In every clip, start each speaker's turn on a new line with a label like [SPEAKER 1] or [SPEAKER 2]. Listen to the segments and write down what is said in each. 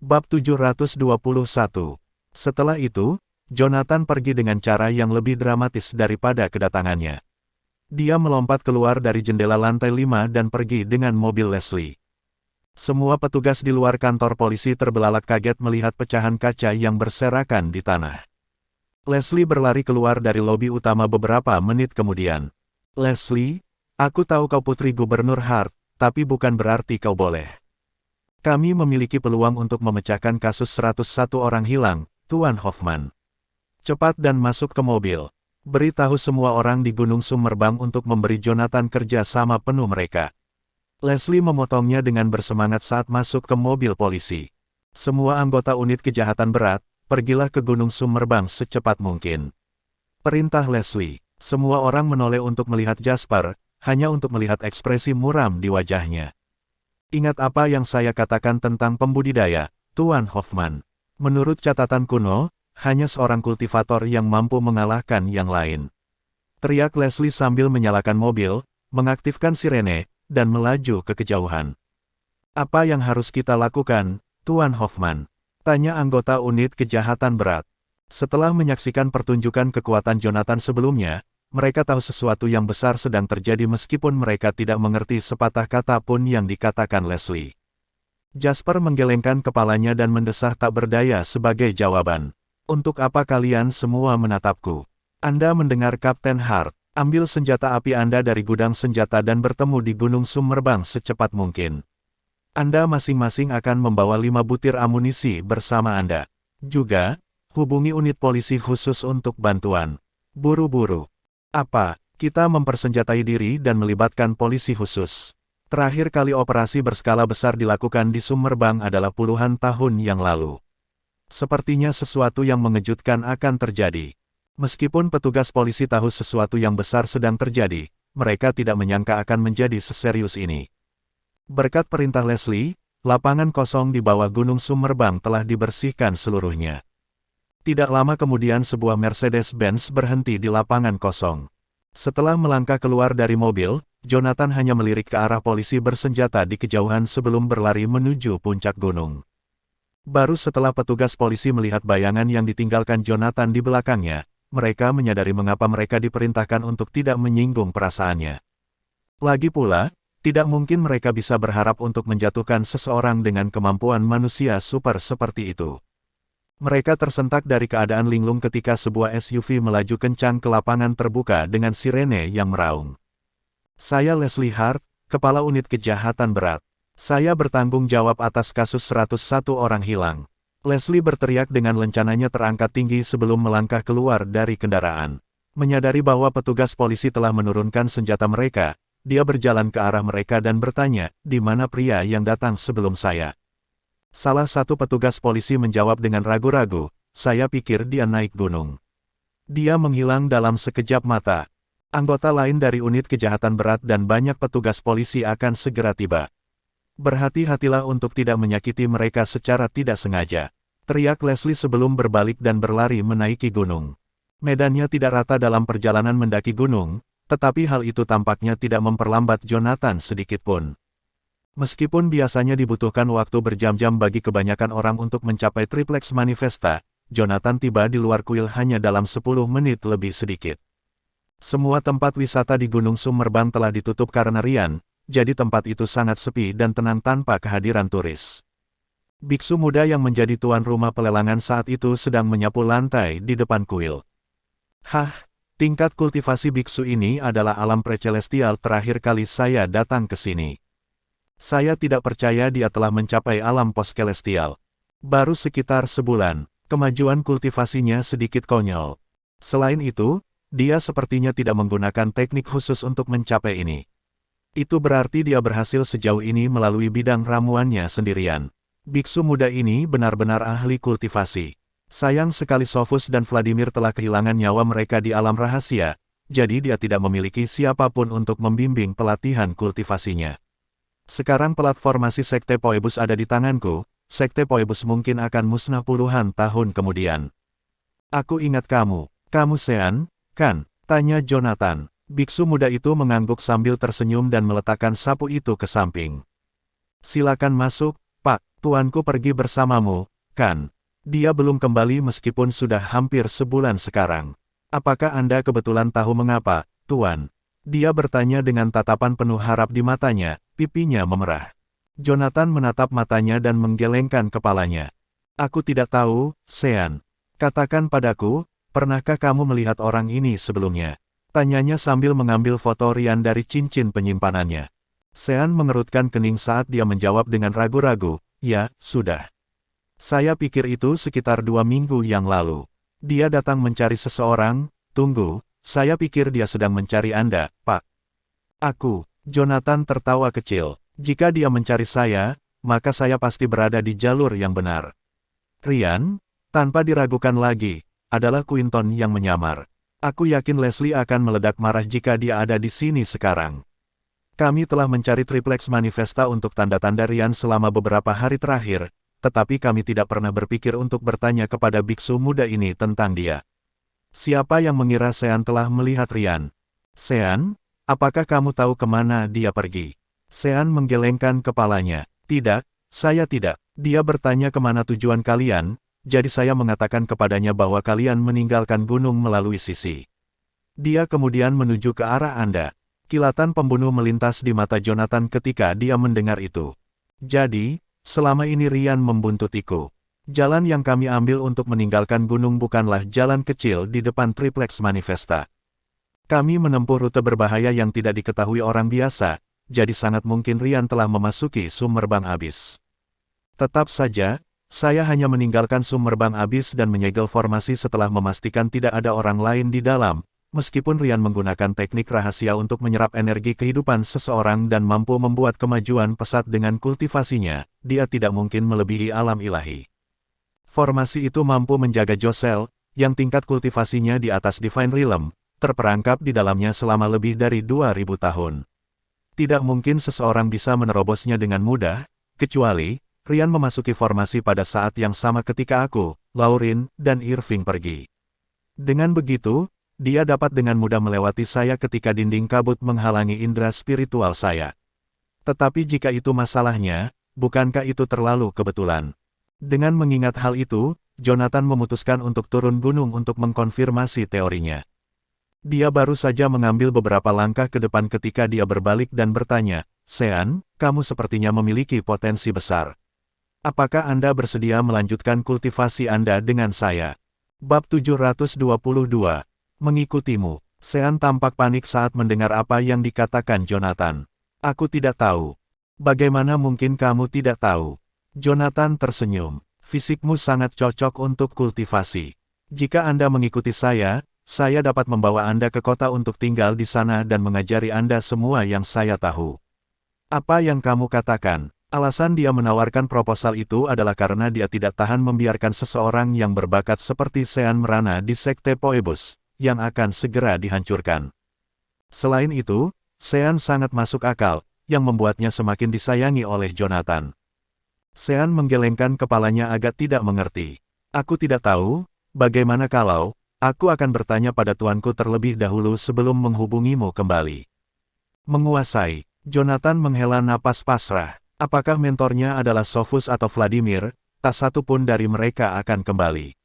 [SPEAKER 1] Bab 721. Setelah itu, Jonathan pergi dengan cara yang lebih dramatis daripada kedatangannya. Dia melompat keluar dari jendela lantai 5 dan pergi dengan mobil Leslie. Semua petugas di luar kantor polisi terbelalak kaget melihat pecahan kaca yang berserakan di tanah. Leslie berlari keluar dari lobi utama beberapa menit kemudian. "Leslie, aku tahu kau putri Gubernur Hart, tapi bukan berarti kau boleh. Kami memiliki peluang untuk memecahkan kasus 101 orang hilang, Tuan Hoffman. Cepat dan masuk ke mobil. Beritahu semua orang di Gunung Summerbang untuk memberi Jonathan kerja sama penuh mereka." Leslie memotongnya dengan bersemangat saat masuk ke mobil polisi. "Semua anggota unit kejahatan berat, pergilah ke Gunung Summerbang secepat mungkin," perintah Leslie. Semua orang menoleh untuk melihat Jasper, hanya untuk melihat ekspresi muram di wajahnya. "Ingat apa yang saya katakan tentang pembudidaya, Tuan Hoffman. Menurut catatan kuno, hanya seorang kultivator yang mampu mengalahkan yang lain," teriak Leslie sambil menyalakan mobil, mengaktifkan sirene, dan melaju ke kejauhan. "Apa yang harus kita lakukan, Tuan Hoffman?" tanya anggota unit kejahatan berat. Setelah menyaksikan pertunjukan kekuatan Jonathan sebelumnya, mereka tahu sesuatu yang besar sedang terjadi meskipun mereka tidak mengerti sepatah kata pun yang dikatakan Leslie. Jasper menggelengkan kepalanya dan mendesah tak berdaya sebagai jawaban. "Untuk apa kalian semua menatapku? Anda mendengar Kapten Hart, ambil senjata api Anda dari gudang senjata dan bertemu di Gunung Summerbang secepat mungkin. Anda masing-masing akan membawa 5 butir amunisi bersama Anda. Juga, hubungi unit polisi khusus untuk bantuan. Buru-buru." "Apa, kita mempersenjatai diri dan melibatkan polisi khusus? Terakhir kali operasi berskala besar dilakukan di Summerbang adalah puluhan tahun yang lalu. Sepertinya sesuatu yang mengejutkan akan terjadi." Meskipun petugas polisi tahu sesuatu yang besar sedang terjadi, mereka tidak menyangka akan menjadi seserius ini. Berkat perintah Leslie, lapangan kosong di bawah Gunung Summerbang telah dibersihkan seluruhnya. Tidak lama kemudian sebuah Mercedes-Benz berhenti di lapangan kosong. Setelah melangkah keluar dari mobil, Jonathan hanya melirik ke arah polisi bersenjata di kejauhan sebelum berlari menuju puncak gunung. Baru setelah petugas polisi melihat bayangan yang ditinggalkan Jonathan di belakangnya, mereka menyadari mengapa mereka diperintahkan untuk tidak menyinggung perasaannya. Lagi pula, tidak mungkin mereka bisa berharap untuk menjatuhkan seseorang dengan kemampuan manusia super seperti itu. Mereka tersentak dari keadaan linglung ketika sebuah SUV melaju kencang ke lapangan terbuka dengan sirene yang meraung. "Saya Leslie Hart, Kepala Unit Kejahatan Berat. Saya bertanggung jawab atas kasus 101 orang hilang." Leslie berteriak dengan lencananya terangkat tinggi sebelum melangkah keluar dari kendaraan. Menyadari bahwa petugas polisi telah menurunkan senjata mereka, dia berjalan ke arah mereka dan bertanya, "Di mana pria yang datang sebelum saya?" Salah satu petugas polisi menjawab dengan ragu-ragu, "Saya pikir dia naik gunung." Dia menghilang dalam sekejap mata. Anggota lain dari unit kejahatan berat dan banyak petugas polisi akan segera tiba. "Berhati-hatilah untuk tidak menyakiti mereka secara tidak sengaja," teriak Leslie sebelum berbalik dan berlari menaiki gunung. Medannya tidak rata dalam perjalanan mendaki gunung, tetapi hal itu tampaknya tidak memperlambat Jonathan sedikitpun. Meskipun biasanya dibutuhkan waktu berjam-jam bagi kebanyakan orang untuk mencapai Triplex Manifesta, Jonathan tiba di luar kuil hanya dalam 10 menit lebih sedikit. Semua tempat wisata di Gunung Summerbang telah ditutup karena Rian, jadi tempat itu sangat sepi dan tenang tanpa kehadiran turis. Biksu muda yang menjadi tuan rumah pelelangan saat itu sedang menyapu lantai di depan kuil. "Hah, tingkat kultivasi biksu ini adalah alam precelestial terakhir kali saya datang ke sini. Saya tidak percaya dia telah mencapai alam postcelestial. Baru sekitar sebulan, kemajuan kultivasinya sedikit konyol. Selain itu, dia sepertinya tidak menggunakan teknik khusus untuk mencapai ini. Itu berarti dia berhasil sejauh ini melalui bidang ramuannya sendirian. Biksu muda ini benar-benar ahli kultivasi. Sayang sekali Sophus dan Vladimir telah kehilangan nyawa mereka di alam rahasia, jadi dia tidak memiliki siapapun untuk membimbing pelatihan kultivasinya. Sekarang platformasi Sekte Phoebus ada di tanganku, Sekte Phoebus mungkin akan musnah puluhan tahun kemudian." "Aku ingat kamu Sean, kan?" tanya Jonathan. Biksu muda itu mengangguk sambil tersenyum dan meletakkan sapu itu ke samping. "Silakan masuk, Pak," Tuanku pergi bersamamu, kan? Dia belum kembali meskipun sudah hampir sebulan sekarang. Apakah Anda kebetulan tahu mengapa, Tuan? Dia bertanya dengan tatapan penuh harap di matanya, pipinya memerah. Jonathan menatap matanya dan menggelengkan kepalanya. Aku tidak tahu, Sean. Katakan padaku, pernahkah kamu melihat orang ini sebelumnya? Tanyanya sambil mengambil foto Ryan dari cincin penyimpanannya. Sean mengerutkan kening saat dia menjawab dengan ragu-ragu, ya, sudah. Saya pikir itu sekitar 2 minggu yang lalu. Dia datang mencari seseorang, tunggu, saya pikir dia sedang mencari Anda, Pak. Jonathan tertawa kecil. Jika dia mencari saya, maka saya pasti berada di jalur yang benar. Ryan, tanpa diragukan lagi, adalah Quinton yang menyamar. Aku yakin Leslie akan meledak marah jika dia ada di sini sekarang. Kami telah mencari triplex manifesta untuk tanda-tanda Ryan selama beberapa hari terakhir, tetapi kami tidak pernah berpikir untuk bertanya kepada biksu muda ini tentang dia. Siapa yang mengira Sean telah melihat Ryan? Sean, apakah kamu tahu kemana dia pergi? Sean menggelengkan kepalanya. Tidak, saya tidak. Dia bertanya kemana tujuan kalian, jadi saya mengatakan kepadanya bahwa kalian meninggalkan gunung melalui sisi. Dia kemudian menuju ke arah Anda. Kilatan pembunuh melintas di mata Jonathan ketika dia mendengar itu. Jadi, selama ini Ryan membuntutiku. Jalan yang kami ambil untuk meninggalkan gunung bukanlah jalan kecil di depan triplex manifesta. Kami menempuh rute berbahaya yang tidak diketahui orang biasa, jadi sangat mungkin Ryan telah memasuki Summerbang Abyss. Tetap saja, saya hanya meninggalkan Summerbang Abyss dan menyegel formasi setelah memastikan tidak ada orang lain di dalam. Meskipun Ryan menggunakan teknik rahasia untuk menyerap energi kehidupan seseorang dan mampu membuat kemajuan pesat dengan kultivasinya, dia tidak mungkin melebihi alam ilahi. Formasi itu mampu menjaga Josel, yang tingkat kultivasinya di atas Divine Realm, terperangkap di dalamnya selama lebih dari 2000 tahun. Tidak mungkin seseorang bisa menerobosnya dengan mudah, kecuali Ryan memasuki formasi pada saat yang sama ketika aku, Lauren, dan Irving pergi. Dengan begitu, dia dapat dengan mudah melewati saya ketika dinding kabut menghalangi indera spiritual saya. Tetapi jika itu masalahnya, bukankah itu terlalu kebetulan? Dengan mengingat hal itu, Jonathan memutuskan untuk turun gunung untuk mengkonfirmasi teorinya. Dia baru saja mengambil beberapa langkah ke depan ketika dia berbalik dan bertanya, Sean, kamu sepertinya memiliki potensi besar. Apakah Anda bersedia melanjutkan kultivasi Anda dengan saya? Bab 722. Mengikutimu. Sean tampak panik saat mendengar apa yang dikatakan Jonathan. Aku tidak tahu. Bagaimana mungkin kamu tidak tahu? Jonathan tersenyum. Fisikmu sangat cocok untuk kultivasi. Jika Anda mengikuti saya dapat membawa Anda ke kota untuk tinggal di sana dan mengajari Anda semua yang saya tahu. Apa yang kamu katakan? Alasan dia menawarkan proposal itu adalah karena dia tidak tahan membiarkan seseorang yang berbakat seperti Sean merana di Sekte Phoebus, yang akan segera dihancurkan. Selain itu, Sean sangat masuk akal, yang membuatnya semakin disayangi oleh Jonathan. Sean menggelengkan kepalanya agak tidak mengerti. Aku tidak tahu, bagaimana kalau, aku akan bertanya pada tuanku terlebih dahulu sebelum menghubungimu kembali. Menguasai, Jonathan menghela napas pasrah. Apakah mentornya adalah Sophus atau Vladimir, tak satu pun dari mereka akan kembali.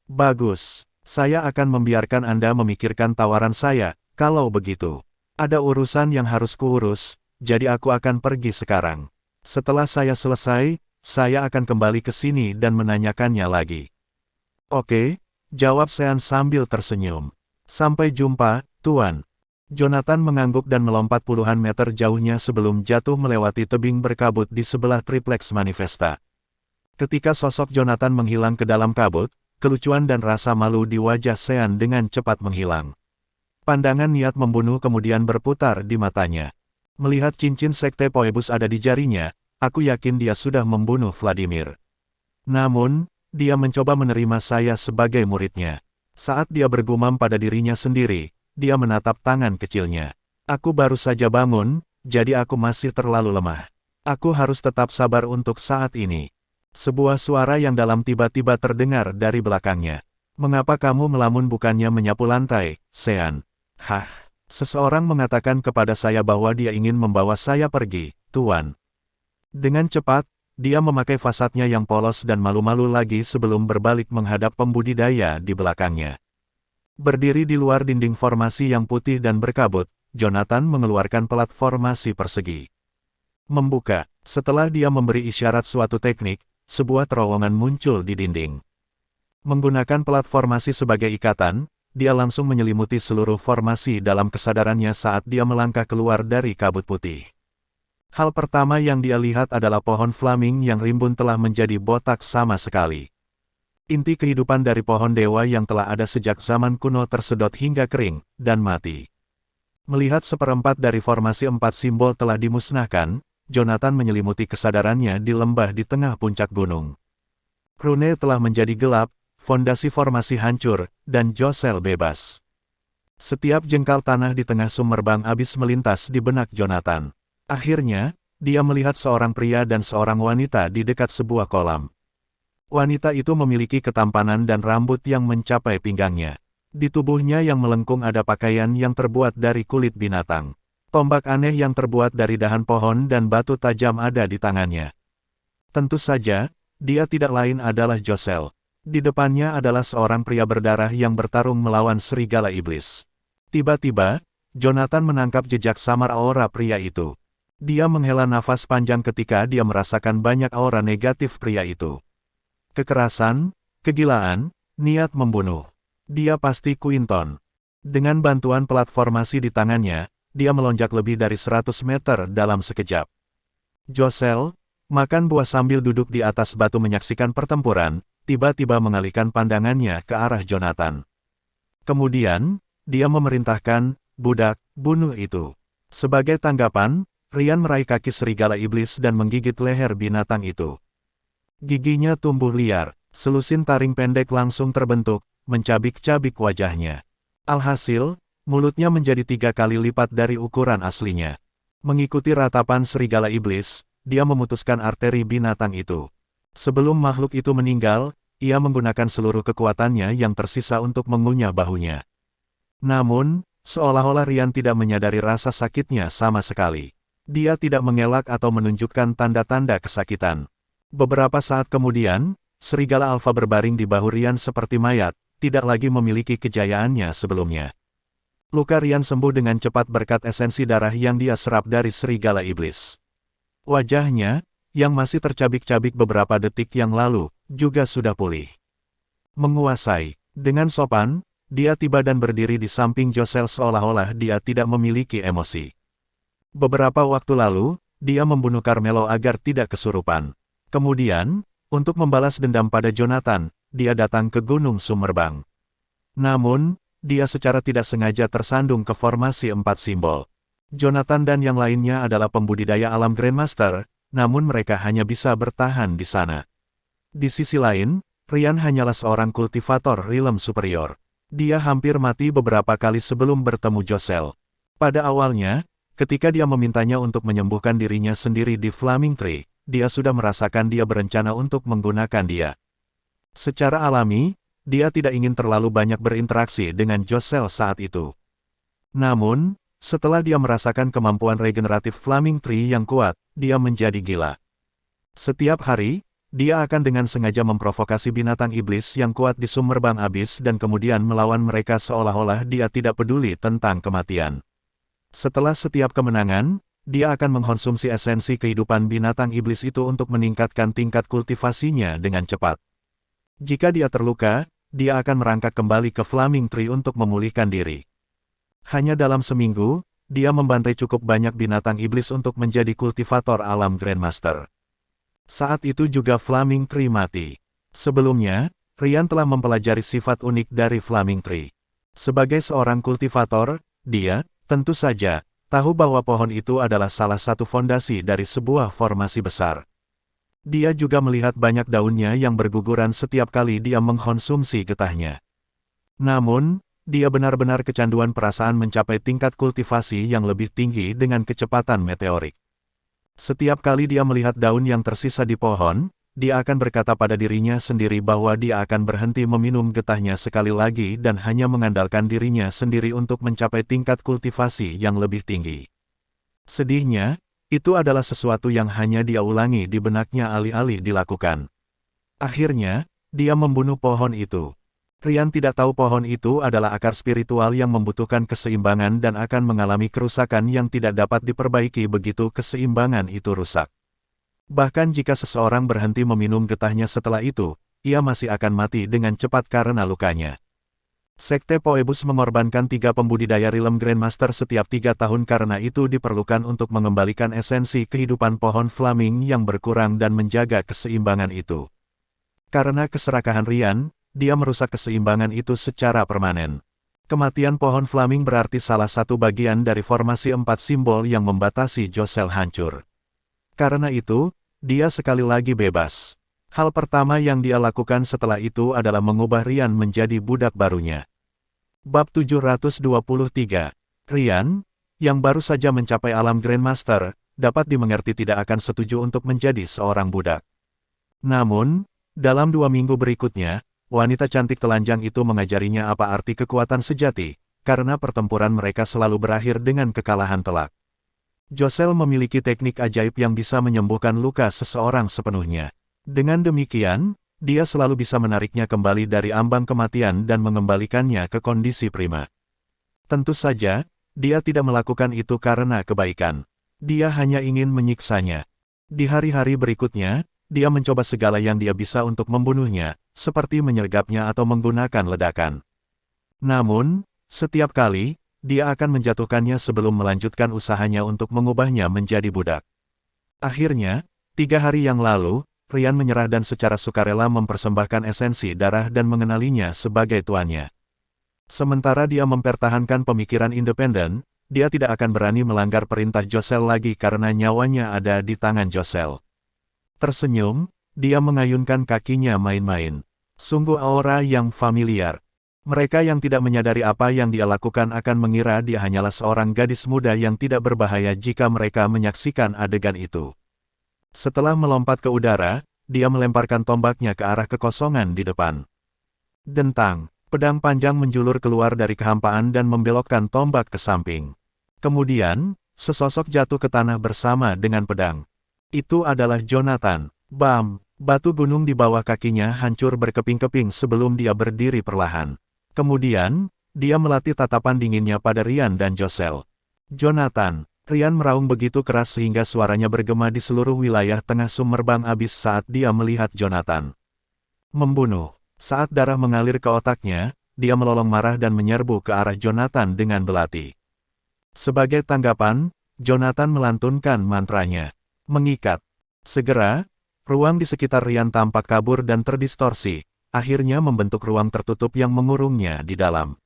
[SPEAKER 1] Bagus. Saya akan membiarkan Anda memikirkan tawaran saya, kalau begitu. Ada urusan yang harus kuurus, jadi aku akan pergi sekarang. Setelah saya selesai, saya akan kembali ke sini dan menanyakannya lagi. Oke, jawab Sean sambil tersenyum. Sampai jumpa, Tuan. Jonathan mengangguk dan melompat puluhan meter jauhnya sebelum jatuh melewati tebing berkabut di sebelah triplex manifesta. Ketika sosok Jonathan menghilang ke dalam kabut, kelucuan dan rasa malu di wajah Sean dengan cepat menghilang. Pandangan niat membunuh kemudian berputar di matanya. Melihat cincin Sekte Phoebus ada di jarinya, aku yakin dia sudah membunuh Vladimir. Namun, dia mencoba menerima saya sebagai muridnya. Saat dia bergumam pada dirinya sendiri, dia menatap tangan kecilnya. Aku baru saja bangun, jadi aku masih terlalu lemah. Aku harus tetap sabar untuk saat ini. Sebuah suara yang dalam tiba-tiba terdengar dari belakangnya. Mengapa kamu melamun bukannya menyapu lantai, Sean? Hah? Seseorang mengatakan kepada saya bahwa dia ingin membawa saya pergi, Tuan. Dengan cepat, dia memakai fasadnya yang polos dan malu-malu lagi sebelum berbalik menghadap pembudidaya di belakangnya. Berdiri di luar dinding formasi yang putih dan berkabut, Jonathan mengeluarkan pelat formasi persegi. Membuka, setelah dia memberi isyarat suatu teknik, sebuah terowongan muncul di dinding. Menggunakan pelat formasi sebagai ikatan, dia langsung menyelimuti seluruh formasi dalam kesadarannya saat dia melangkah keluar dari kabut putih. Hal pertama yang dia lihat adalah pohon flaming yang rimbun telah menjadi botak sama sekali. Inti kehidupan dari pohon dewa yang telah ada sejak zaman kuno tersedot hingga kering, dan mati. Melihat seperempat dari formasi 4 simbol telah dimusnahkan, Jonathan menyelimuti kesadarannya di lembah di tengah puncak gunung. Rune telah menjadi gelap, fondasi formasi hancur, dan Josel bebas. Setiap jengkal tanah di tengah summerbang abis melintas di benak Jonathan. Akhirnya, dia melihat seorang pria dan seorang wanita di dekat sebuah kolam. Wanita itu memiliki ketampanan dan rambut yang mencapai pinggangnya. Di tubuhnya yang melengkung ada pakaian yang terbuat dari kulit binatang. Tombak aneh yang terbuat dari dahan pohon dan batu tajam ada di tangannya. Tentu saja, dia tidak lain adalah Josel. Di depannya adalah seorang pria berdarah yang bertarung melawan serigala iblis. Tiba-tiba, Jonathan menangkap jejak samar aura pria itu. Dia menghela nafas panjang ketika dia merasakan banyak aura negatif pria itu. Kekerasan, kegilaan, niat membunuh. Dia pasti Quinton. Dengan bantuan pelat formasi di tangannya, dia melonjak lebih dari 100 meter dalam sekejap. Josel, makan buah sambil duduk di atas batu menyaksikan pertempuran, tiba-tiba mengalihkan pandangannya ke arah Jonathan. Kemudian, dia memerintahkan, budak, bunuh itu. Sebagai tanggapan, Ryan meraih kaki serigala iblis dan menggigit leher binatang itu. Giginya tumbuh liar, selusin taring pendek langsung terbentuk, mencabik-cabik wajahnya. Alhasil, mulutnya menjadi 3 kali lipat dari ukuran aslinya. Mengikuti ratapan serigala iblis, dia memutuskan arteri binatang itu. Sebelum makhluk itu meninggal, ia menggunakan seluruh kekuatannya yang tersisa untuk mengunyah bahunya. Namun, seolah-olah Ryan tidak menyadari rasa sakitnya sama sekali. Dia tidak mengelak atau menunjukkan tanda-tanda kesakitan. Beberapa saat kemudian, serigala alfa berbaring di bahu Ryan seperti mayat, tidak lagi memiliki kejayaannya sebelumnya. Luka Ryan sembuh dengan cepat berkat esensi darah yang dia serap dari serigala iblis. Wajahnya, yang masih tercabik-cabik beberapa detik yang lalu, juga sudah pulih. Menguasai. Dengan sopan, dia tiba dan berdiri di samping Josel seolah-olah dia tidak memiliki emosi. Beberapa waktu lalu, dia membunuh Carmelo agar tidak kesurupan. Kemudian, untuk membalas dendam pada Jonathan, dia datang ke Gunung Summerbang. Namun, dia secara tidak sengaja tersandung ke formasi 4 simbol. Jonathan dan yang lainnya adalah pembudidaya alam Grandmaster, namun mereka hanya bisa bertahan di sana. Di sisi lain, Ryan hanyalah seorang kultivator realm superior. Dia hampir mati beberapa kali sebelum bertemu Josel. Pada awalnya, ketika dia memintanya untuk menyembuhkan dirinya sendiri di Flaming Tree, dia sudah merasakan dia berencana untuk menggunakan dia. Secara alami, dia tidak ingin terlalu banyak berinteraksi dengan Josel saat itu. Namun, setelah dia merasakan kemampuan regeneratif Flaming Tree yang kuat, dia menjadi gila. Setiap hari, dia akan dengan sengaja memprovokasi binatang iblis yang kuat di Summerbang Abyss dan kemudian melawan mereka seolah-olah dia tidak peduli tentang kematian. Setelah setiap kemenangan, dia akan mengkonsumsi esensi kehidupan binatang iblis itu untuk meningkatkan tingkat kultivasinya dengan cepat. Jika dia terluka, dia akan merangkak kembali ke Flaming Tree untuk memulihkan diri. Hanya dalam seminggu, dia membantai cukup banyak binatang iblis untuk menjadi kultivator alam Grandmaster. Saat itu juga Flaming Tree mati. Sebelumnya, Ryan telah mempelajari sifat unik dari Flaming Tree. Sebagai seorang kultivator, dia, tentu saja, tahu bahwa pohon itu adalah salah satu fondasi dari sebuah formasi besar. Dia juga melihat banyak daunnya yang berguguran setiap kali dia mengkonsumsi getahnya. Namun, dia benar-benar kecanduan perasaan mencapai tingkat kultivasi yang lebih tinggi dengan kecepatan meteorik. Setiap kali dia melihat daun yang tersisa di pohon, dia akan berkata pada dirinya sendiri bahwa dia akan berhenti meminum getahnya sekali lagi dan hanya mengandalkan dirinya sendiri untuk mencapai tingkat kultivasi yang lebih tinggi. Sedihnya, Itu adalah sesuatu yang hanya dia ulangi di benaknya alih-alih dilakukan. Akhirnya, dia membunuh pohon itu. Rian tidak tahu pohon itu adalah akar spiritual yang membutuhkan keseimbangan dan akan mengalami kerusakan yang tidak dapat diperbaiki begitu keseimbangan itu rusak. Bahkan jika seseorang berhenti meminum getahnya setelah itu, ia masih akan mati dengan cepat karena lukanya. Sekte Phoebus mengorbankan 3 pembudidaya Realm Grandmaster setiap 3 tahun karena itu diperlukan untuk mengembalikan esensi kehidupan pohon Flaming yang berkurang dan menjaga keseimbangan itu. Karena keserakahan Rian, dia merusak keseimbangan itu secara permanen. Kematian pohon Flaming berarti salah satu bagian dari formasi 4 simbol yang membatasi Josel hancur. Karena itu, dia sekali lagi bebas. Hal pertama yang dia lakukan setelah itu adalah mengubah Rian menjadi budak barunya. Bab 723. Rian, yang baru saja mencapai alam Grandmaster, dapat dimengerti tidak akan setuju untuk menjadi seorang budak. Namun, dalam 2 minggu berikutnya, wanita cantik telanjang itu mengajarinya apa arti kekuatan sejati, karena pertempuran mereka selalu berakhir dengan kekalahan telak. Josel memiliki teknik ajaib yang bisa menyembuhkan luka seseorang sepenuhnya. Dengan demikian, dia selalu bisa menariknya kembali dari ambang kematian dan mengembalikannya ke kondisi prima. Tentu saja, dia tidak melakukan itu karena kebaikan. Dia hanya ingin menyiksanya. Di hari-hari berikutnya, dia mencoba segala yang dia bisa untuk membunuhnya, seperti menyergapnya atau menggunakan ledakan. Namun, setiap kali, dia akan menjatuhkannya sebelum melanjutkan usahanya untuk mengubahnya menjadi budak. Akhirnya, 3 hari yang lalu, Rian menyerah dan secara sukarela mempersembahkan esensi darah dan mengenalinya sebagai tuannya. Sementara dia mempertahankan pemikiran independen, dia tidak akan berani melanggar perintah Josel lagi karena nyawanya ada di tangan Josel. Tersenyum, dia mengayunkan kakinya main-main. Sungguh aura yang familiar. Mereka yang tidak menyadari apa yang dia lakukan akan mengira dia hanyalah seorang gadis muda yang tidak berbahaya jika mereka menyaksikan adegan itu. Setelah melompat ke udara, dia melemparkan tombaknya ke arah kekosongan di depan. Dentang, pedang panjang menjulur keluar dari kehampaan dan membelokkan tombak ke samping. Kemudian, sesosok jatuh ke tanah bersama dengan pedang. Itu adalah Jonathan. Bam! Batu gunung di bawah kakinya hancur berkeping-keping sebelum dia berdiri perlahan. Kemudian, dia melatih tatapan dinginnya pada Rian dan Josel. Jonathan! Rian meraung begitu keras sehingga suaranya bergema di seluruh wilayah tengah Summerbang Abis saat dia melihat Jonathan. Membunuh. Saat darah mengalir ke otaknya, dia melolong marah dan menyerbu ke arah Jonathan dengan belati. Sebagai tanggapan, Jonathan melantunkan mantranya. Mengikat. Segera, ruang di sekitar Rian tampak kabur dan terdistorsi, akhirnya membentuk ruang tertutup yang mengurungnya di dalam.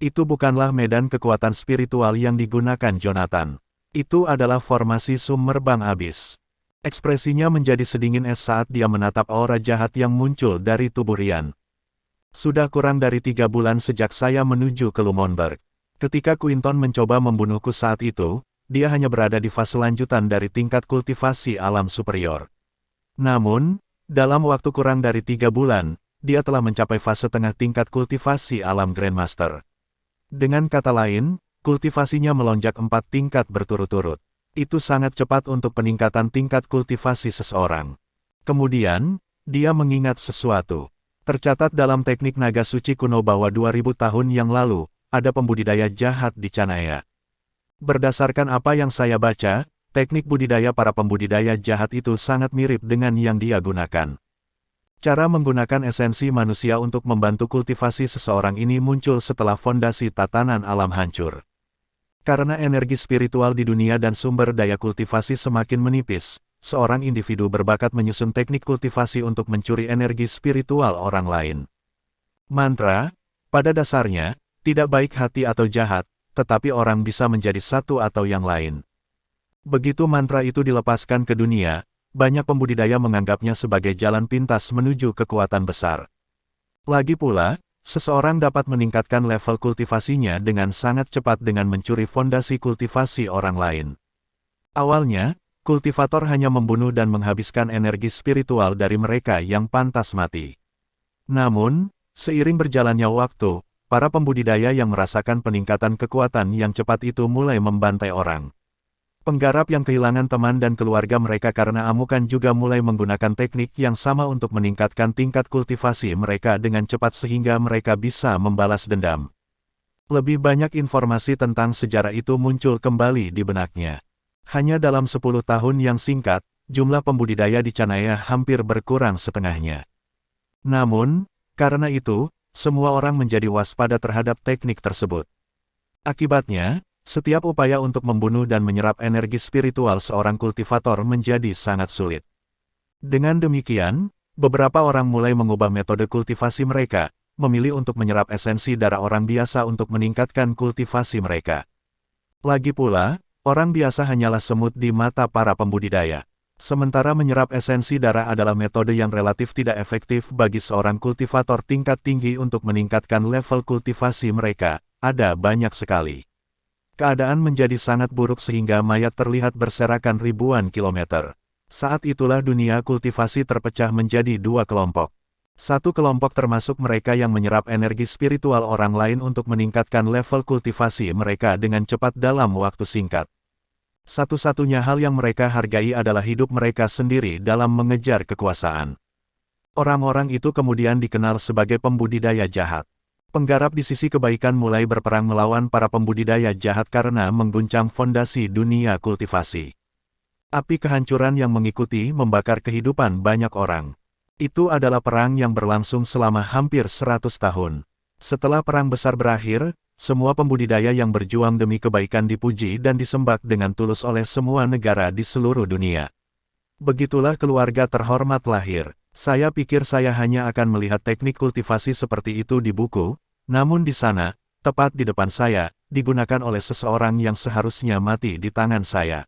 [SPEAKER 1] Itu bukanlah medan kekuatan spiritual yang digunakan Jonathan. Itu adalah formasi Summerbang Abis. Ekspresinya menjadi sedingin es saat dia menatap aura jahat yang muncul dari tubuh Rian. Sudah kurang dari 3 bulan sejak saya menuju ke Lumonberg. Ketika Quinton mencoba membunuhku saat itu, dia hanya berada di fase lanjutan dari tingkat kultivasi alam superior. Namun, dalam waktu kurang dari 3 bulan, dia telah mencapai fase tengah tingkat kultivasi alam Grandmaster. Dengan kata lain, kultivasinya melonjak 4 tingkat berturut-turut. Itu sangat cepat untuk peningkatan tingkat kultivasi seseorang. Kemudian, dia mengingat sesuatu. Tercatat dalam teknik naga suci kuno bahwa 2000 tahun yang lalu, ada pembudidaya jahat di Canaya. Berdasarkan apa yang saya baca, teknik budidaya para pembudidaya jahat itu sangat mirip dengan yang dia gunakan. Cara menggunakan esensi manusia untuk membantu kultivasi seseorang ini muncul setelah fondasi tatanan alam hancur. Karena energi spiritual di dunia dan sumber daya kultivasi semakin menipis, seorang individu berbakat menyusun teknik kultivasi untuk mencuri energi spiritual orang lain. Mantra, pada dasarnya, tidak baik hati atau jahat, tetapi orang bisa menjadi satu atau yang lain. Begitu mantra itu dilepaskan ke dunia, banyak pembudidaya menganggapnya sebagai jalan pintas menuju kekuatan besar. Lagi pula, seseorang dapat meningkatkan level kultivasinya dengan sangat cepat dengan mencuri fondasi kultivasi orang lain. Awalnya, kultivator hanya membunuh dan menghabiskan energi spiritual dari mereka yang pantas mati. Namun, seiring berjalannya waktu, para pembudidaya yang merasakan peningkatan kekuatan yang cepat itu mulai membantai orang. Penggarap yang kehilangan teman dan keluarga mereka karena amukan juga mulai menggunakan teknik yang sama untuk meningkatkan tingkat kultivasi mereka dengan cepat sehingga mereka bisa membalas dendam. Lebih banyak informasi tentang sejarah itu muncul kembali di benaknya. Hanya dalam 10 tahun yang singkat, jumlah pembudidaya di Canaya hampir berkurang setengahnya. Namun, karena itu, semua orang menjadi waspada terhadap teknik tersebut. Akibatnya, setiap upaya untuk membunuh dan menyerap energi spiritual seorang kultivator menjadi sangat sulit. Dengan demikian, beberapa orang mulai mengubah metode kultivasi mereka, memilih untuk menyerap esensi darah orang biasa untuk meningkatkan kultivasi mereka. Lagi pula, orang biasa hanyalah semut di mata para pembudidaya. Sementara menyerap esensi darah adalah metode yang relatif tidak efektif bagi seorang kultivator tingkat tinggi untuk meningkatkan level kultivasi mereka, ada banyak sekali. Keadaan menjadi sangat buruk sehingga mayat terlihat berserakan ribuan kilometer. Saat itulah dunia kultivasi terpecah menjadi dua kelompok. Satu kelompok termasuk mereka yang menyerap energi spiritual orang lain untuk meningkatkan level kultivasi mereka dengan cepat dalam waktu singkat. Satu-satunya hal yang mereka hargai adalah hidup mereka sendiri dalam mengejar kekuasaan. Orang-orang itu kemudian dikenal sebagai pembudidaya jahat. Penggarap di sisi kebaikan mulai berperang melawan para pembudidaya jahat karena mengguncang fondasi dunia kultivasi. Api kehancuran yang mengikuti membakar kehidupan banyak orang. Itu adalah perang yang berlangsung selama hampir 100 tahun. Setelah perang besar berakhir, semua pembudidaya yang berjuang demi kebaikan dipuji dan disembah dengan tulus oleh semua negara di seluruh dunia. Begitulah keluarga terhormat lahir. Saya pikir saya hanya akan melihat teknik kultivasi seperti itu di buku, namun di sana, tepat di depan saya, digunakan oleh seseorang yang seharusnya mati di tangan saya.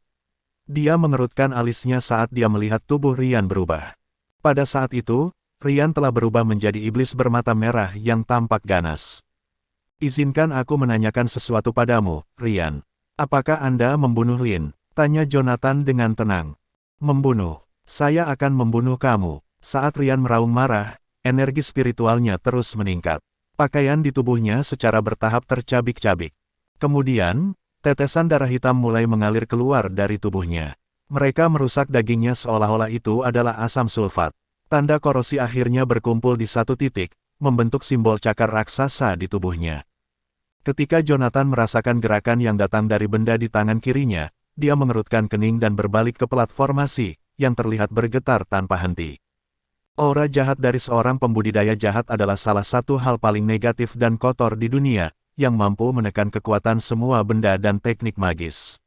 [SPEAKER 1] Dia mengerutkan alisnya saat dia melihat tubuh Ryan berubah. Pada saat itu, Ryan telah berubah menjadi iblis bermata merah yang tampak ganas. Izinkan aku menanyakan sesuatu padamu, Ryan. Apakah Anda membunuh Lin? Tanya Jonathan dengan tenang. Membunuh. Saya akan membunuh kamu. Saat Ryan meraung marah, energi spiritualnya terus meningkat. Pakaian di tubuhnya secara bertahap tercabik-cabik. Kemudian, tetesan darah hitam mulai mengalir keluar dari tubuhnya. Mereka merusak dagingnya seolah-olah itu adalah asam sulfat. Tanda korosi akhirnya berkumpul di satu titik, membentuk simbol cakar raksasa di tubuhnya. Ketika Jonathan merasakan gerakan yang datang dari benda di tangan kirinya, dia mengerutkan kening dan berbalik ke platformasi, yang terlihat bergetar tanpa henti. Aura jahat dari seorang pembudidaya jahat adalah salah satu hal paling negatif dan kotor di dunia, yang mampu menekan kekuatan semua benda dan teknik magis.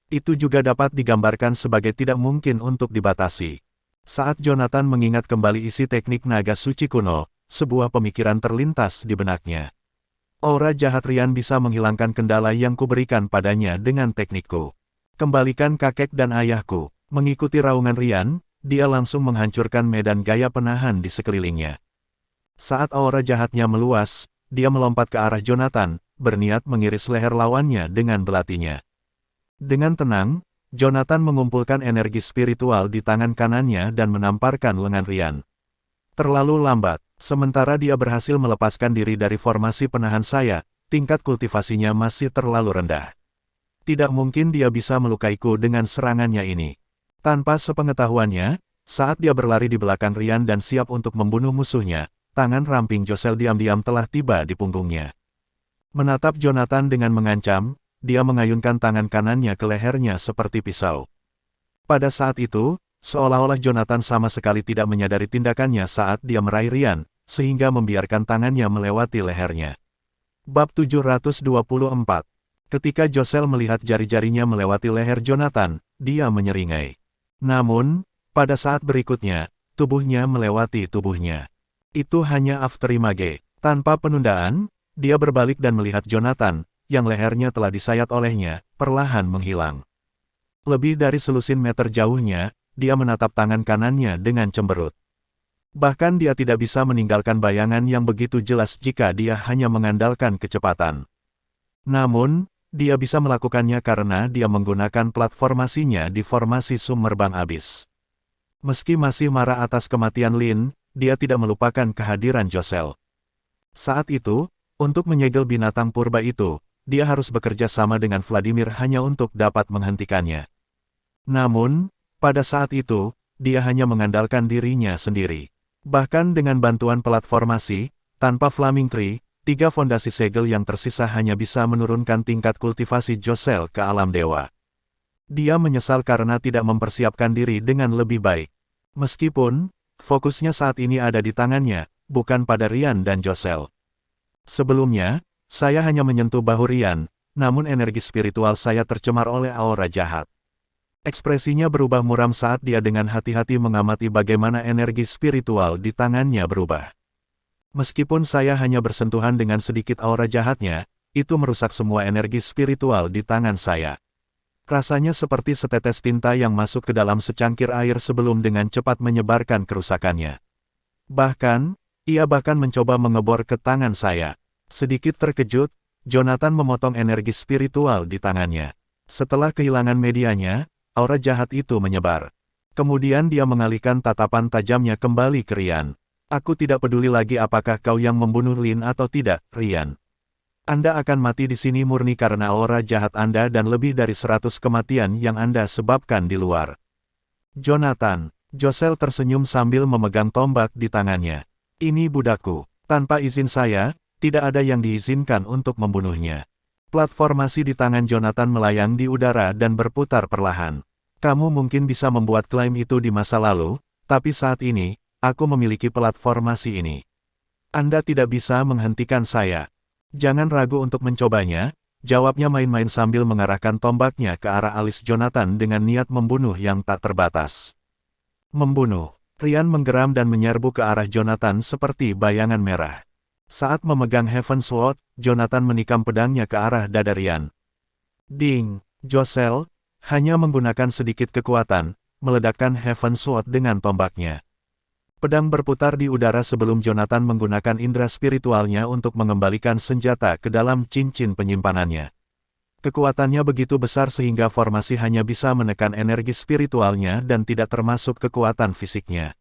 [SPEAKER 1] Itu juga dapat digambarkan sebagai tidak mungkin untuk dibatasi. Saat Jonathan mengingat kembali isi teknik naga suci kuno, sebuah pemikiran terlintas di benaknya. Aura jahat Ryan bisa menghilangkan kendala yang kuberikan padanya dengan teknikku. Kembalikan kakek dan ayahku. Mengikuti raungan Ryan, dia langsung menghancurkan medan gaya penahan di sekelilingnya. Saat aura jahatnya meluas, dia melompat ke arah Jonathan, berniat mengiris leher lawannya dengan belatinya. Dengan tenang, Jonathan mengumpulkan energi spiritual di tangan kanannya dan menamparkan lengan Ryan. Terlalu lambat, sementara dia berhasil melepaskan diri dari formasi penahan saya, tingkat kultivasinya masih terlalu rendah. Tidak mungkin dia bisa melukaiku dengan serangannya ini. Tanpa sepengetahuannya, saat dia berlari di belakang Ryan dan siap untuk membunuh musuhnya, tangan ramping Josel diam-diam telah tiba di punggungnya. Menatap Jonathan dengan mengancam, dia mengayunkan tangan kanannya ke lehernya seperti pisau. Pada saat itu, seolah-olah Jonathan sama sekali tidak menyadari tindakannya saat dia meraih Ryan, sehingga membiarkan tangannya melewati lehernya. Bab 724. Ketika Josel melihat jari-jarinya melewati leher Jonathan, dia menyeringai. Namun, pada saat berikutnya, tubuhnya melewati tubuhnya. Itu hanya afterimage. Tanpa penundaan, dia berbalik dan melihat Jonathan, yang lehernya telah disayat olehnya, perlahan menghilang. Lebih dari selusin meter jauhnya, dia menatap tangan kanannya dengan cemberut. Bahkan dia tidak bisa meninggalkan bayangan yang begitu jelas jika dia hanya mengandalkan kecepatan. Namun, dia bisa melakukannya karena dia menggunakan platformasinya di formasi Summerbang Abis. Meski masih marah atas kematian Lin, dia tidak melupakan kehadiran Josel. Saat itu, untuk menyegel binatang purba itu, dia harus bekerja sama dengan Vladimir hanya untuk dapat menghentikannya. Namun, pada saat itu, dia hanya mengandalkan dirinya sendiri. Bahkan dengan bantuan platformasi, tanpa Flaming Tree, 3 fondasi segel yang tersisa hanya bisa menurunkan tingkat kultivasi Josel ke alam dewa. Dia menyesal karena tidak mempersiapkan diri dengan lebih baik. Meskipun, fokusnya saat ini ada di tangannya, bukan pada Rian dan Josel. Sebelumnya, saya hanya menyentuh bahu Rian, namun energi spiritual saya tercemar oleh aura jahat. Ekspresinya berubah muram saat dia dengan hati-hati mengamati bagaimana energi spiritual di tangannya berubah. Meskipun saya hanya bersentuhan dengan sedikit aura jahatnya, itu merusak semua energi spiritual di tangan saya. Rasanya seperti setetes tinta yang masuk ke dalam secangkir air sebelum dengan cepat menyebarkan kerusakannya. Bahkan, ia bahkan mencoba mengebor ke tangan saya. Sedikit terkejut, Jonathan memotong energi spiritual di tangannya. Setelah kehilangan medianya, aura jahat itu menyebar. Kemudian dia mengalihkan tatapan tajamnya kembali ke Rian. Aku tidak peduli lagi apakah kau yang membunuh Lin atau tidak, Rian. Anda akan mati di sini murni karena aura jahat Anda dan lebih dari 100 kematian yang Anda sebabkan di luar. Jonathan, Josel tersenyum sambil memegang tombak di tangannya. Ini budakku. Tanpa izin saya, tidak ada yang diizinkan untuk membunuhnya. Platformasi di tangan Jonathan melayang di udara dan berputar perlahan. Kamu mungkin bisa membuat klaim itu di masa lalu, tapi saat ini, aku memiliki platformasi ini. Anda tidak bisa menghentikan saya. Jangan ragu untuk mencobanya, jawabnya main-main sambil mengarahkan tombaknya ke arah alis Jonathan dengan niat membunuh yang tak terbatas. Membunuh. Rian menggeram dan menyerbu ke arah Jonathan seperti bayangan merah. Saat memegang Heaven Sword, Jonathan menikam pedangnya ke arah dada Rian. Ding! Josel, hanya menggunakan sedikit kekuatan, meledakkan Heaven Sword dengan tombaknya. Pedang berputar di udara sebelum Jonathan menggunakan indera spiritualnya untuk mengembalikan senjata ke dalam cincin penyimpanannya. Kekuatannya begitu besar sehingga formasi hanya bisa menekan energi spiritualnya dan tidak termasuk kekuatan fisiknya.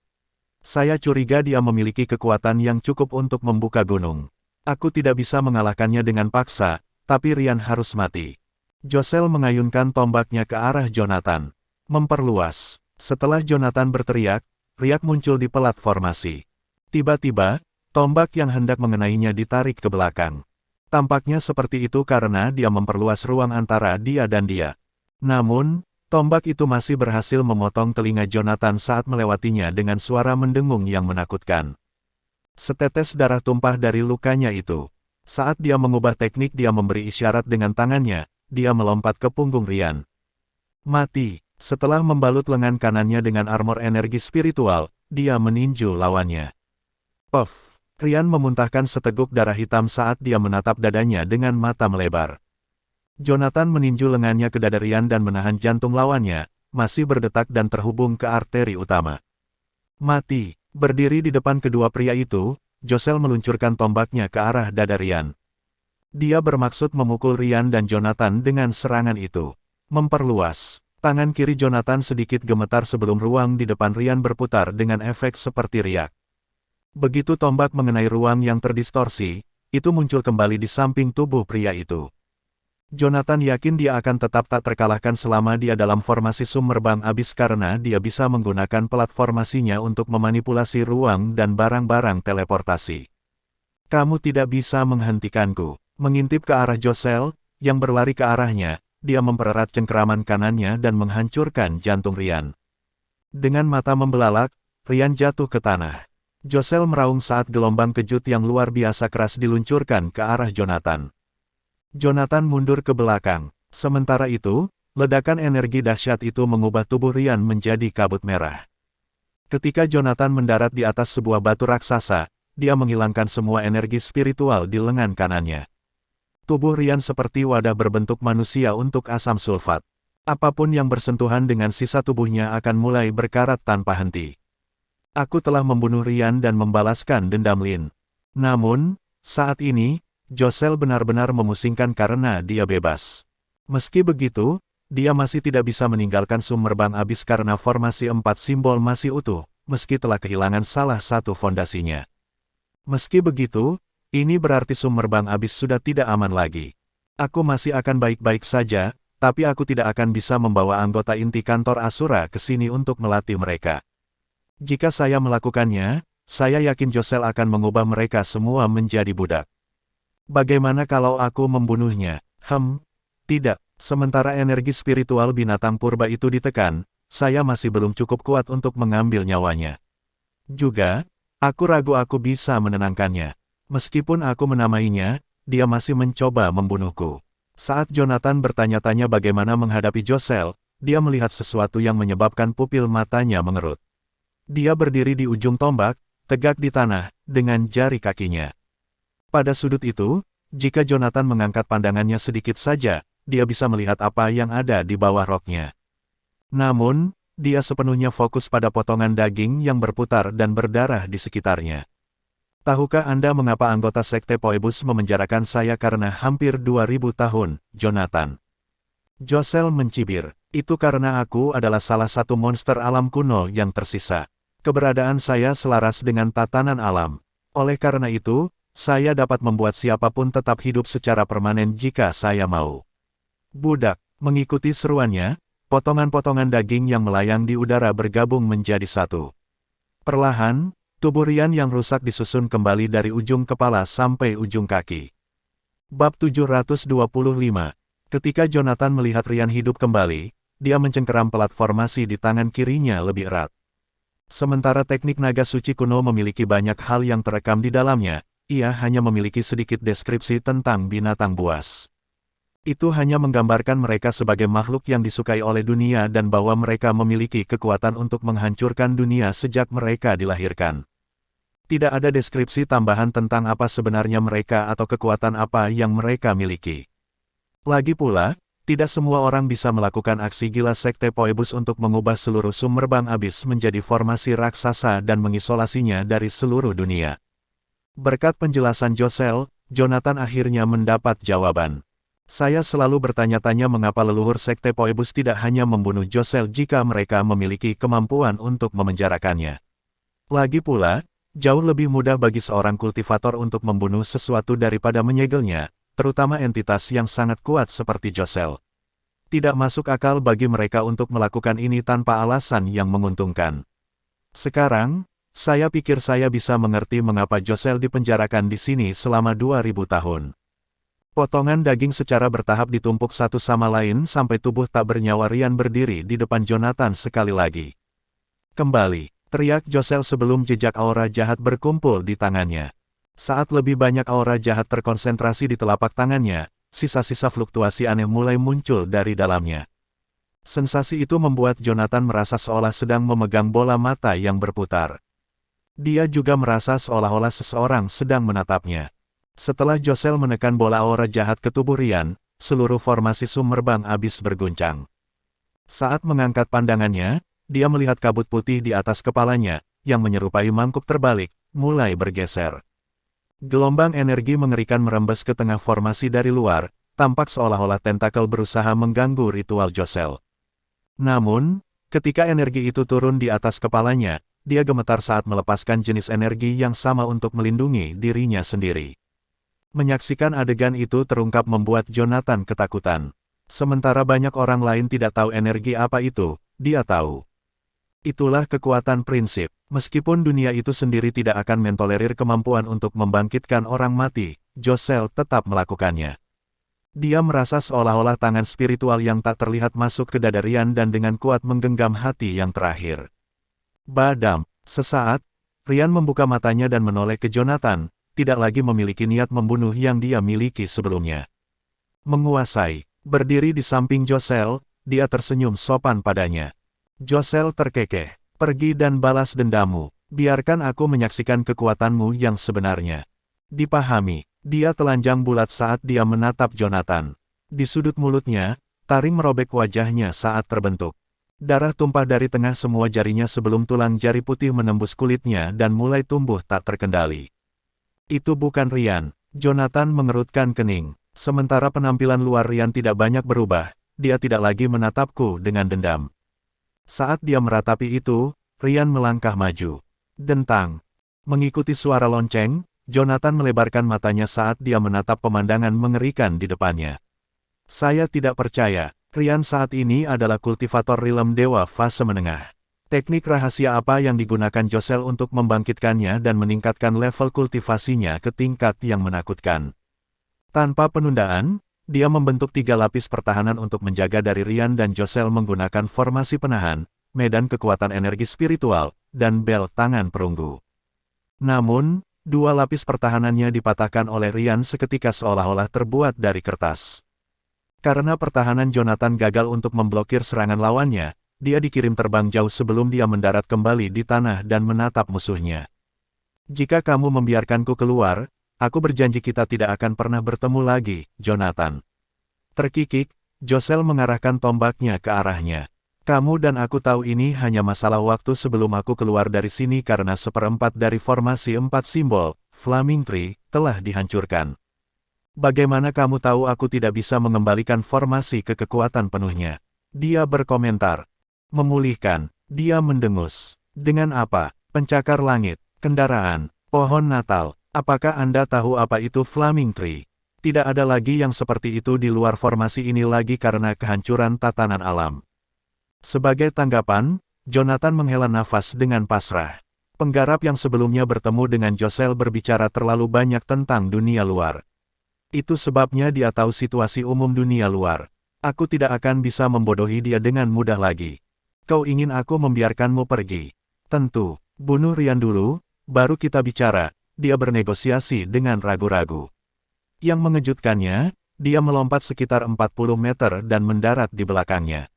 [SPEAKER 1] Saya curiga dia memiliki kekuatan yang cukup untuk membuka gunung. Aku tidak bisa mengalahkannya dengan paksa, tapi Rian harus mati. Josel mengayunkan tombaknya ke arah Jonathan. Memperluas. Setelah Jonathan berteriak, riak muncul di platformasi. Tiba-tiba, tombak yang hendak mengenainya ditarik ke belakang. Tampaknya seperti itu karena dia memperluas ruang antara dia dan dia. Namun, tombak itu masih berhasil memotong telinga Jonathan saat melewatinya dengan suara mendengung yang menakutkan. Setetes darah tumpah dari lukanya itu. Saat dia mengubah teknik dia memberi isyarat dengan tangannya, dia melompat ke punggung Rian. Mati. Setelah membalut lengan kanannya dengan armor energi spiritual, dia meninju lawannya. Puff. Rian memuntahkan seteguk darah hitam saat dia menatap dadanya dengan mata melebar. Jonathan meninju lengannya ke dada Rian dan menahan jantung lawannya, masih berdetak dan terhubung ke arteri utama. Mati. Berdiri di depan kedua pria itu, Josel meluncurkan tombaknya ke arah dada Rian. Dia bermaksud memukul Rian dan Jonathan dengan serangan itu. Memperluas. Tangan kiri Jonathan sedikit gemetar sebelum ruang di depan Rian berputar dengan efek seperti riak. Begitu tombak mengenai ruang yang terdistorsi, itu muncul kembali di samping tubuh pria itu. Jonathan yakin dia akan tetap tak terkalahkan selama dia dalam formasi summerbang abis karena dia bisa menggunakan platformasinya untuk memanipulasi ruang dan barang-barang teleportasi. Kamu tidak bisa menghentikanku. Mengintip ke arah Josel, yang berlari ke arahnya, dia mempererat cengkeraman kanannya dan menghancurkan jantung Rian. Dengan mata membelalak, Rian jatuh ke tanah. Josel meraung saat gelombang kejut yang luar biasa keras diluncurkan ke arah Jonathan. Jonathan mundur ke belakang. Sementara itu, ledakan energi dahsyat itu mengubah tubuh Rian menjadi kabut merah. Ketika Jonathan mendarat di atas sebuah batu raksasa, dia menghilangkan semua energi spiritual di lengan kanannya. Tubuh Rian seperti wadah berbentuk manusia untuk asam sulfat. Apapun yang bersentuhan dengan sisa tubuhnya akan mulai berkarat tanpa henti. Aku telah membunuh Rian dan membalaskan dendam Lin. Namun, saat ini, Josel benar-benar memusingkan karena dia bebas. Meski begitu, dia masih tidak bisa meninggalkan summerbang abis karena formasi 4 simbol masih utuh, meski telah kehilangan salah satu fondasinya. Meski begitu, ini berarti summerbang abis sudah tidak aman lagi. Aku masih akan baik-baik saja, tapi aku tidak akan bisa membawa anggota inti kantor Asura ke sini untuk melatih mereka. Jika saya melakukannya, saya yakin Josel akan mengubah mereka semua menjadi budak. Bagaimana kalau aku membunuhnya? Tidak. Sementara energi spiritual binatang purba itu ditekan, saya masih belum cukup kuat untuk mengambil nyawanya. Juga, aku ragu aku bisa menenangkannya. Meskipun aku menamainya, dia masih mencoba membunuhku. Saat Jonathan bertanya-tanya bagaimana menghadapi Josel, dia melihat sesuatu yang menyebabkan pupil matanya mengerut. Dia berdiri di ujung tombak, tegak di tanah, dengan jari kakinya. Pada sudut itu, jika Jonathan mengangkat pandangannya sedikit saja, dia bisa melihat apa yang ada di bawah roknya. Namun, dia sepenuhnya fokus pada potongan daging yang berputar dan berdarah di sekitarnya. Tahukah Anda mengapa anggota Sekte Phoebus memenjarakan saya karena hampir 2000 tahun, Jonathan? Josel mencibir. Itu karena aku adalah salah satu monster alam kuno yang tersisa. Keberadaan saya selaras dengan tatanan alam. Oleh karena itu, saya dapat membuat siapapun tetap hidup secara permanen jika saya mau. Budak, mengikuti seruannya, potongan-potongan daging yang melayang di udara bergabung menjadi satu. Perlahan, tubuh Ryan yang rusak disusun kembali dari ujung kepala sampai ujung kaki. Bab 725. Ketika Jonathan melihat Ryan hidup kembali, dia mencengkeram pelat formasi di tangan kirinya lebih erat. Sementara teknik naga suci kuno memiliki banyak hal yang terekam di dalamnya, ia hanya memiliki sedikit deskripsi tentang binatang buas. Itu hanya menggambarkan mereka sebagai makhluk yang disukai oleh dunia dan bahwa mereka memiliki kekuatan untuk menghancurkan dunia sejak mereka dilahirkan. Tidak ada deskripsi tambahan tentang apa sebenarnya mereka atau kekuatan apa yang mereka miliki. Lagi pula, tidak semua orang bisa melakukan aksi gila Sekte Phoebus untuk mengubah seluruh summerbang abis menjadi formasi raksasa dan mengisolasinya dari seluruh dunia. Berkat penjelasan Josel, Jonathan akhirnya mendapat jawaban. Saya selalu bertanya-tanya mengapa leluhur Sekte Phoebus tidak hanya membunuh Josel jika mereka memiliki kemampuan untuk memenjarakannya. Lagi pula, jauh lebih mudah bagi seorang kultivator untuk membunuh sesuatu daripada menyegelnya, terutama entitas yang sangat kuat seperti Josel. Tidak masuk akal bagi mereka untuk melakukan ini tanpa alasan yang menguntungkan. Sekarang, saya pikir saya bisa mengerti mengapa Josel dipenjarakan di sini selama 2000 tahun. Potongan daging secara bertahap ditumpuk satu sama lain sampai tubuh tak bernyawa Ryan berdiri di depan Jonathan sekali lagi. Kembali, teriak Josel sebelum jejak aura jahat berkumpul di tangannya. Saat lebih banyak aura jahat terkonsentrasi di telapak tangannya, sisa-sisa fluktuasi aneh mulai muncul dari dalamnya. Sensasi itu membuat Jonathan merasa seolah sedang memegang bola mata yang berputar. Dia juga merasa seolah-olah seseorang sedang menatapnya. Setelah Josel menekan bola aura jahat ke tubuh Ryan, seluruh formasi summerbang abis berguncang. Saat mengangkat pandangannya, dia melihat kabut putih di atas kepalanya, yang menyerupai mangkuk terbalik, mulai bergeser. Gelombang energi mengerikan merembes ke tengah formasi dari luar, tampak seolah-olah tentakel berusaha mengganggu ritual Josel. Namun, ketika energi itu turun di atas kepalanya, dia gemetar saat melepaskan jenis energi yang sama untuk melindungi dirinya sendiri. Menyaksikan adegan itu terungkap membuat Jonathan ketakutan. Sementara banyak orang lain tidak tahu energi apa itu, dia tahu. Itulah kekuatan prinsip. Meskipun dunia itu sendiri tidak akan mentolerir kemampuan untuk membangkitkan orang mati, Josel tetap melakukannya. Dia merasa seolah-olah tangan spiritual yang tak terlihat masuk ke dada Ryan dan dengan kuat menggenggam hati yang terakhir. Badam, sesaat, Ryan membuka matanya dan menoleh ke Jonathan, tidak lagi memiliki niat membunuh yang dia miliki sebelumnya. Menguasai, berdiri di samping Josel, dia tersenyum sopan padanya. Josel terkekeh, pergi dan balas dendammu, biarkan aku menyaksikan kekuatanmu yang sebenarnya. Dipahami, dia telanjang bulat saat dia menatap Jonathan. Di sudut mulutnya, taring merobek wajahnya saat terbentuk. Darah tumpah dari tengah semua jarinya sebelum tulang jari putih menembus kulitnya dan mulai tumbuh tak terkendali. Itu bukan Ryan, Jonathan mengerutkan kening. Sementara penampilan luar Ryan tidak banyak berubah, dia tidak lagi menatapku dengan dendam. Saat dia meratapi itu, Ryan melangkah maju. Dentang. Mengikuti suara lonceng, Jonathan melebarkan matanya saat dia menatap pemandangan mengerikan di depannya. Saya tidak percaya. Rian saat ini adalah kultivator rilem dewa fase menengah. Teknik rahasia apa yang digunakan Josel untuk membangkitkannya dan meningkatkan level kultivasinya ke tingkat yang menakutkan? Tanpa penundaan, dia membentuk 3 lapis pertahanan untuk menjaga dari Rian dan Josel menggunakan formasi penahan, medan kekuatan energi spiritual, dan bel tangan perunggu. Namun, 2 lapis pertahanannya dipatahkan oleh Rian seketika seolah-olah terbuat dari kertas. Karena pertahanan Jonathan gagal untuk memblokir serangan lawannya, dia dikirim terbang jauh sebelum dia mendarat kembali di tanah dan menatap musuhnya. Jika kamu membiarkanku keluar, aku berjanji kita tidak akan pernah bertemu lagi, Jonathan. Terkikik, Josel mengarahkan tombaknya ke arahnya. Kamu dan aku tahu ini hanya masalah waktu sebelum aku keluar dari sini karena 1/4 dari formasi 4 simbol, Flaming Tree, telah dihancurkan. Bagaimana kamu tahu aku tidak bisa mengembalikan formasi ke kekuatan penuhnya? Dia berkomentar. Memulihkan. Dia mendengus. Dengan apa? Pencakar langit, kendaraan, pohon Natal. Apakah Anda tahu apa itu Flaming Tree? Tidak ada lagi yang seperti itu di luar formasi ini lagi karena kehancuran tatanan alam. Sebagai tanggapan, Jonathan menghela nafas dengan pasrah. Penggarap yang sebelumnya bertemu dengan Josel berbicara terlalu banyak tentang dunia luar. Itu sebabnya dia tahu situasi umum dunia luar. Aku tidak akan bisa membodohi dia dengan mudah lagi. Kau ingin aku membiarkanmu pergi? Tentu, bunuh Rian dulu, baru kita bicara. Dia bernegosiasi dengan ragu-ragu. Yang mengejutkannya, dia melompat sekitar 40 meter dan mendarat di belakangnya.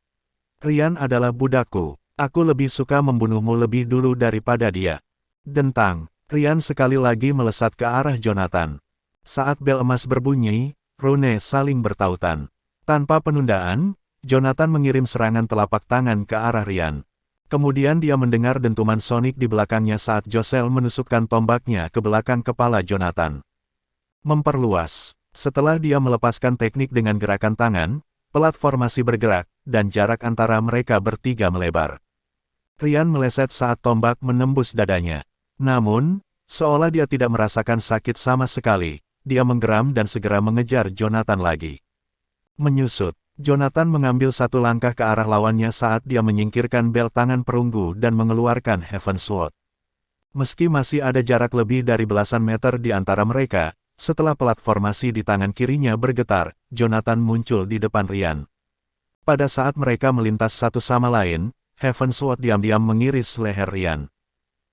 [SPEAKER 1] Rian adalah budakku. Aku lebih suka membunuhmu lebih dulu daripada dia. Dentang, Rian sekali lagi melesat ke arah Jonathan. Saat bel emas berbunyi, rune saling bertautan. Tanpa penundaan, Jonathan mengirim serangan telapak tangan ke arah Rian. Kemudian dia mendengar dentuman sonik di belakangnya saat Josel menusukkan tombaknya ke belakang kepala Jonathan. Memperluas. Setelah dia melepaskan teknik dengan gerakan tangan, pelat formasi bergerak, dan jarak antara mereka bertiga melebar. Rian meleset saat tombak menembus dadanya. Namun, seolah dia tidak merasakan sakit sama sekali. Dia menggeram dan segera mengejar Jonathan lagi. Menyusut, Jonathan mengambil satu langkah ke arah lawannya saat dia menyingkirkan bel tangan perunggu dan mengeluarkan Heaven Sword. Meski masih ada jarak lebih dari belasan meter di antara mereka, setelah pelat formasi di tangan kirinya bergetar, Jonathan muncul di depan Rian. Pada saat mereka melintas satu sama lain, Heaven Sword diam-diam mengiris leher Rian.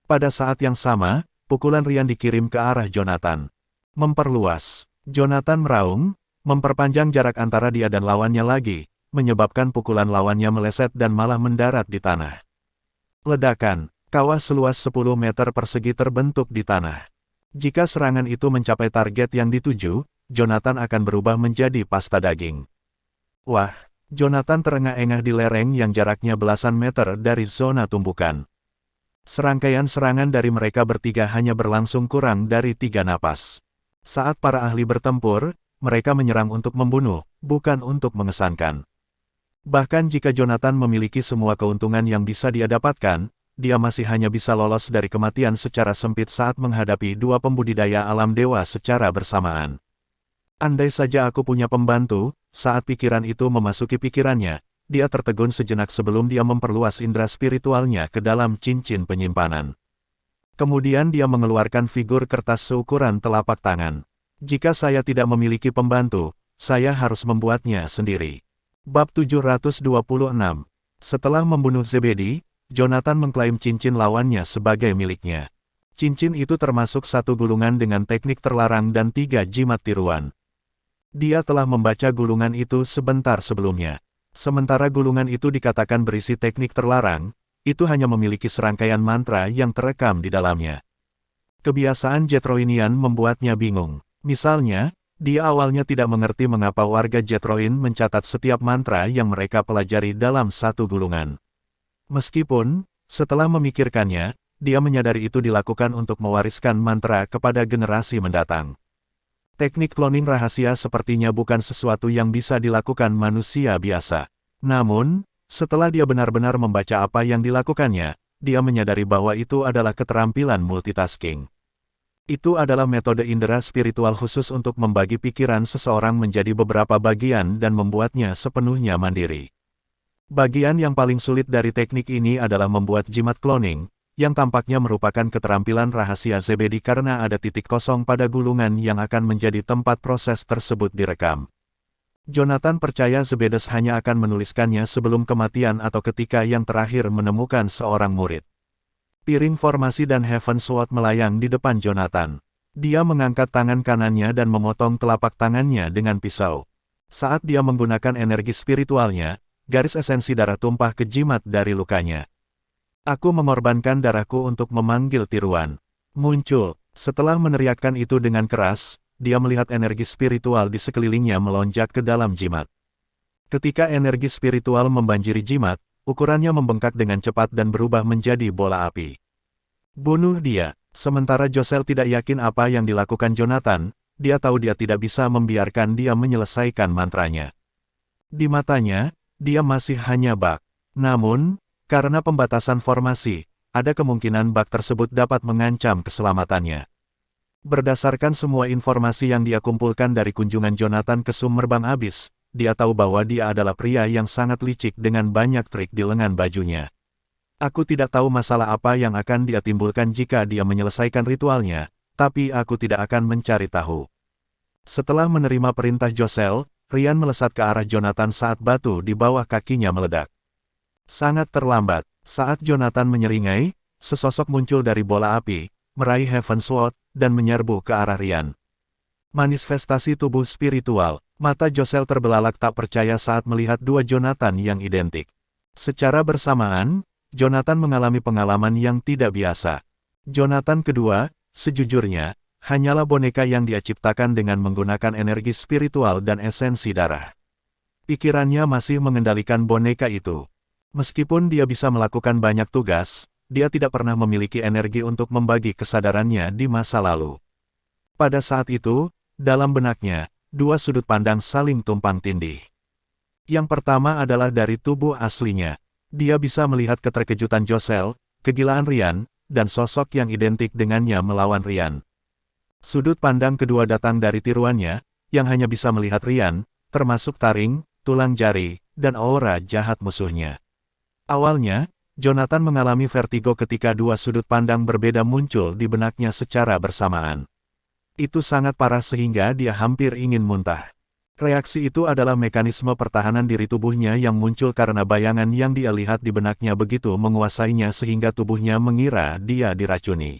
[SPEAKER 1] Pada saat yang sama, pukulan Rian dikirim ke arah Jonathan. Memperluas. Jonathan meraung, memperpanjang jarak antara dia dan lawannya lagi, menyebabkan pukulan lawannya meleset dan malah mendarat di tanah. Ledakan, kawah seluas 10 meter persegi terbentuk di tanah. Jika serangan itu mencapai target yang dituju, Jonathan akan berubah menjadi pasta daging. Wah, Jonathan terengah-engah di lereng yang jaraknya belasan meter dari zona tumbukan. Serangkaian serangan dari mereka bertiga hanya berlangsung kurang dari 3 napas. Saat para ahli bertempur, mereka menyerang untuk membunuh, bukan untuk mengesankan. Bahkan jika Jonathan memiliki semua keuntungan yang bisa dia dapatkan, dia masih hanya bisa lolos dari kematian secara sempit saat menghadapi 2 pembudidaya alam dewa secara bersamaan. Andai saja aku punya pembantu, saat pikiran itu memasuki pikirannya, dia tertegun sejenak sebelum dia memperluas indera spiritualnya ke dalam cincin penyimpanan. Kemudian dia mengeluarkan figur kertas seukuran telapak tangan. Jika saya tidak memiliki pembantu, saya harus membuatnya sendiri. Bab 726. Setelah membunuh Zebedi, Jonathan mengklaim cincin lawannya sebagai miliknya. Cincin itu termasuk 1 gulungan dengan teknik terlarang dan 3 jimat tiruan. Dia telah membaca gulungan itu sebentar sebelumnya. Sementara gulungan itu dikatakan berisi teknik terlarang, itu hanya memiliki serangkaian mantra yang terekam di dalamnya. Kebiasaan Jetroinian membuatnya bingung. Misalnya, dia awalnya tidak mengerti mengapa warga Jetroin mencatat setiap mantra yang mereka pelajari dalam 1 gulungan. Meskipun, setelah memikirkannya, dia menyadari itu dilakukan untuk mewariskan mantra kepada generasi mendatang. Teknik cloning rahasia sepertinya bukan sesuatu yang bisa dilakukan manusia biasa. Namun, setelah dia benar-benar membaca apa yang dilakukannya, dia menyadari bahwa itu adalah keterampilan multitasking. Itu adalah metode indera spiritual khusus untuk membagi pikiran seseorang menjadi beberapa bagian dan membuatnya sepenuhnya mandiri. Bagian yang paling sulit dari teknik ini adalah membuat jimat cloning, yang tampaknya merupakan keterampilan rahasia Zebedi karena ada titik kosong pada gulungan yang akan menjadi tempat proses tersebut direkam. Jonathan percaya Zebedes hanya akan menuliskannya sebelum kematian atau ketika yang terakhir menemukan seorang murid. Piring formasi dan Heaven Sword melayang di depan Jonathan. Dia mengangkat tangan kanannya dan memotong telapak tangannya dengan pisau. Saat dia menggunakan energi spiritualnya, garis esensi darah tumpah ke jimat dari lukanya. Aku mengorbankan darahku untuk memanggil tiruan. Muncul. Setelah meneriakkan itu dengan keras, dia melihat energi spiritual di sekelilingnya melonjak ke dalam jimat. Ketika energi spiritual membanjiri jimat, ukurannya membengkak dengan cepat dan berubah menjadi bola api. Bunuh dia. Sementara Josel tidak yakin apa yang dilakukan Jonathan, dia tahu dia tidak bisa membiarkan dia menyelesaikan mantranya. Di matanya, dia masih hanya bak. Namun, karena pembatasan formasi, ada kemungkinan bak tersebut dapat mengancam keselamatannya. Berdasarkan semua informasi yang dia kumpulkan dari kunjungan Jonathan ke sumber Bang Abis, dia tahu bahwa dia adalah pria yang sangat licik dengan banyak trik di lengan bajunya. Aku tidak tahu masalah apa yang akan dia timbulkan jika dia menyelesaikan ritualnya, tapi aku tidak akan mencari tahu. Setelah menerima perintah Josel, Ryan melesat ke arah Jonathan saat batu di bawah kakinya meledak. Sangat terlambat, saat Jonathan menyeringai, sesosok muncul dari bola api, meraih Heaven Sword, dan menyerbu ke arah Ryan. Manifestasi tubuh spiritual. Mata Josel terbelalak tak percaya saat melihat dua Jonathan yang identik. Secara bersamaan, Jonathan mengalami pengalaman yang tidak biasa. Jonathan kedua, sejujurnya, hanyalah boneka yang dia ciptakan dengan menggunakan energi spiritual dan esensi darah. Pikirannya masih mengendalikan boneka itu. Meskipun dia bisa melakukan banyak tugas, dia tidak pernah memiliki energi untuk membagi kesadarannya di masa lalu. Pada saat itu, dalam benaknya, dua sudut pandang saling tumpang tindih. Yang pertama adalah dari tubuh aslinya. Dia bisa melihat keterkejutan Josel, kegilaan Ryan, dan sosok yang identik dengannya melawan Ryan. Sudut pandang kedua datang dari tiruannya, yang hanya bisa melihat Ryan, termasuk taring, tulang jari, dan aura jahat musuhnya. Awalnya, Jonathan mengalami vertigo ketika dua sudut pandang berbeda muncul di benaknya secara bersamaan. Itu sangat parah sehingga dia hampir ingin muntah. Reaksi itu adalah mekanisme pertahanan diri tubuhnya yang muncul karena bayangan yang dia lihat di benaknya begitu menguasainya sehingga tubuhnya mengira dia diracuni.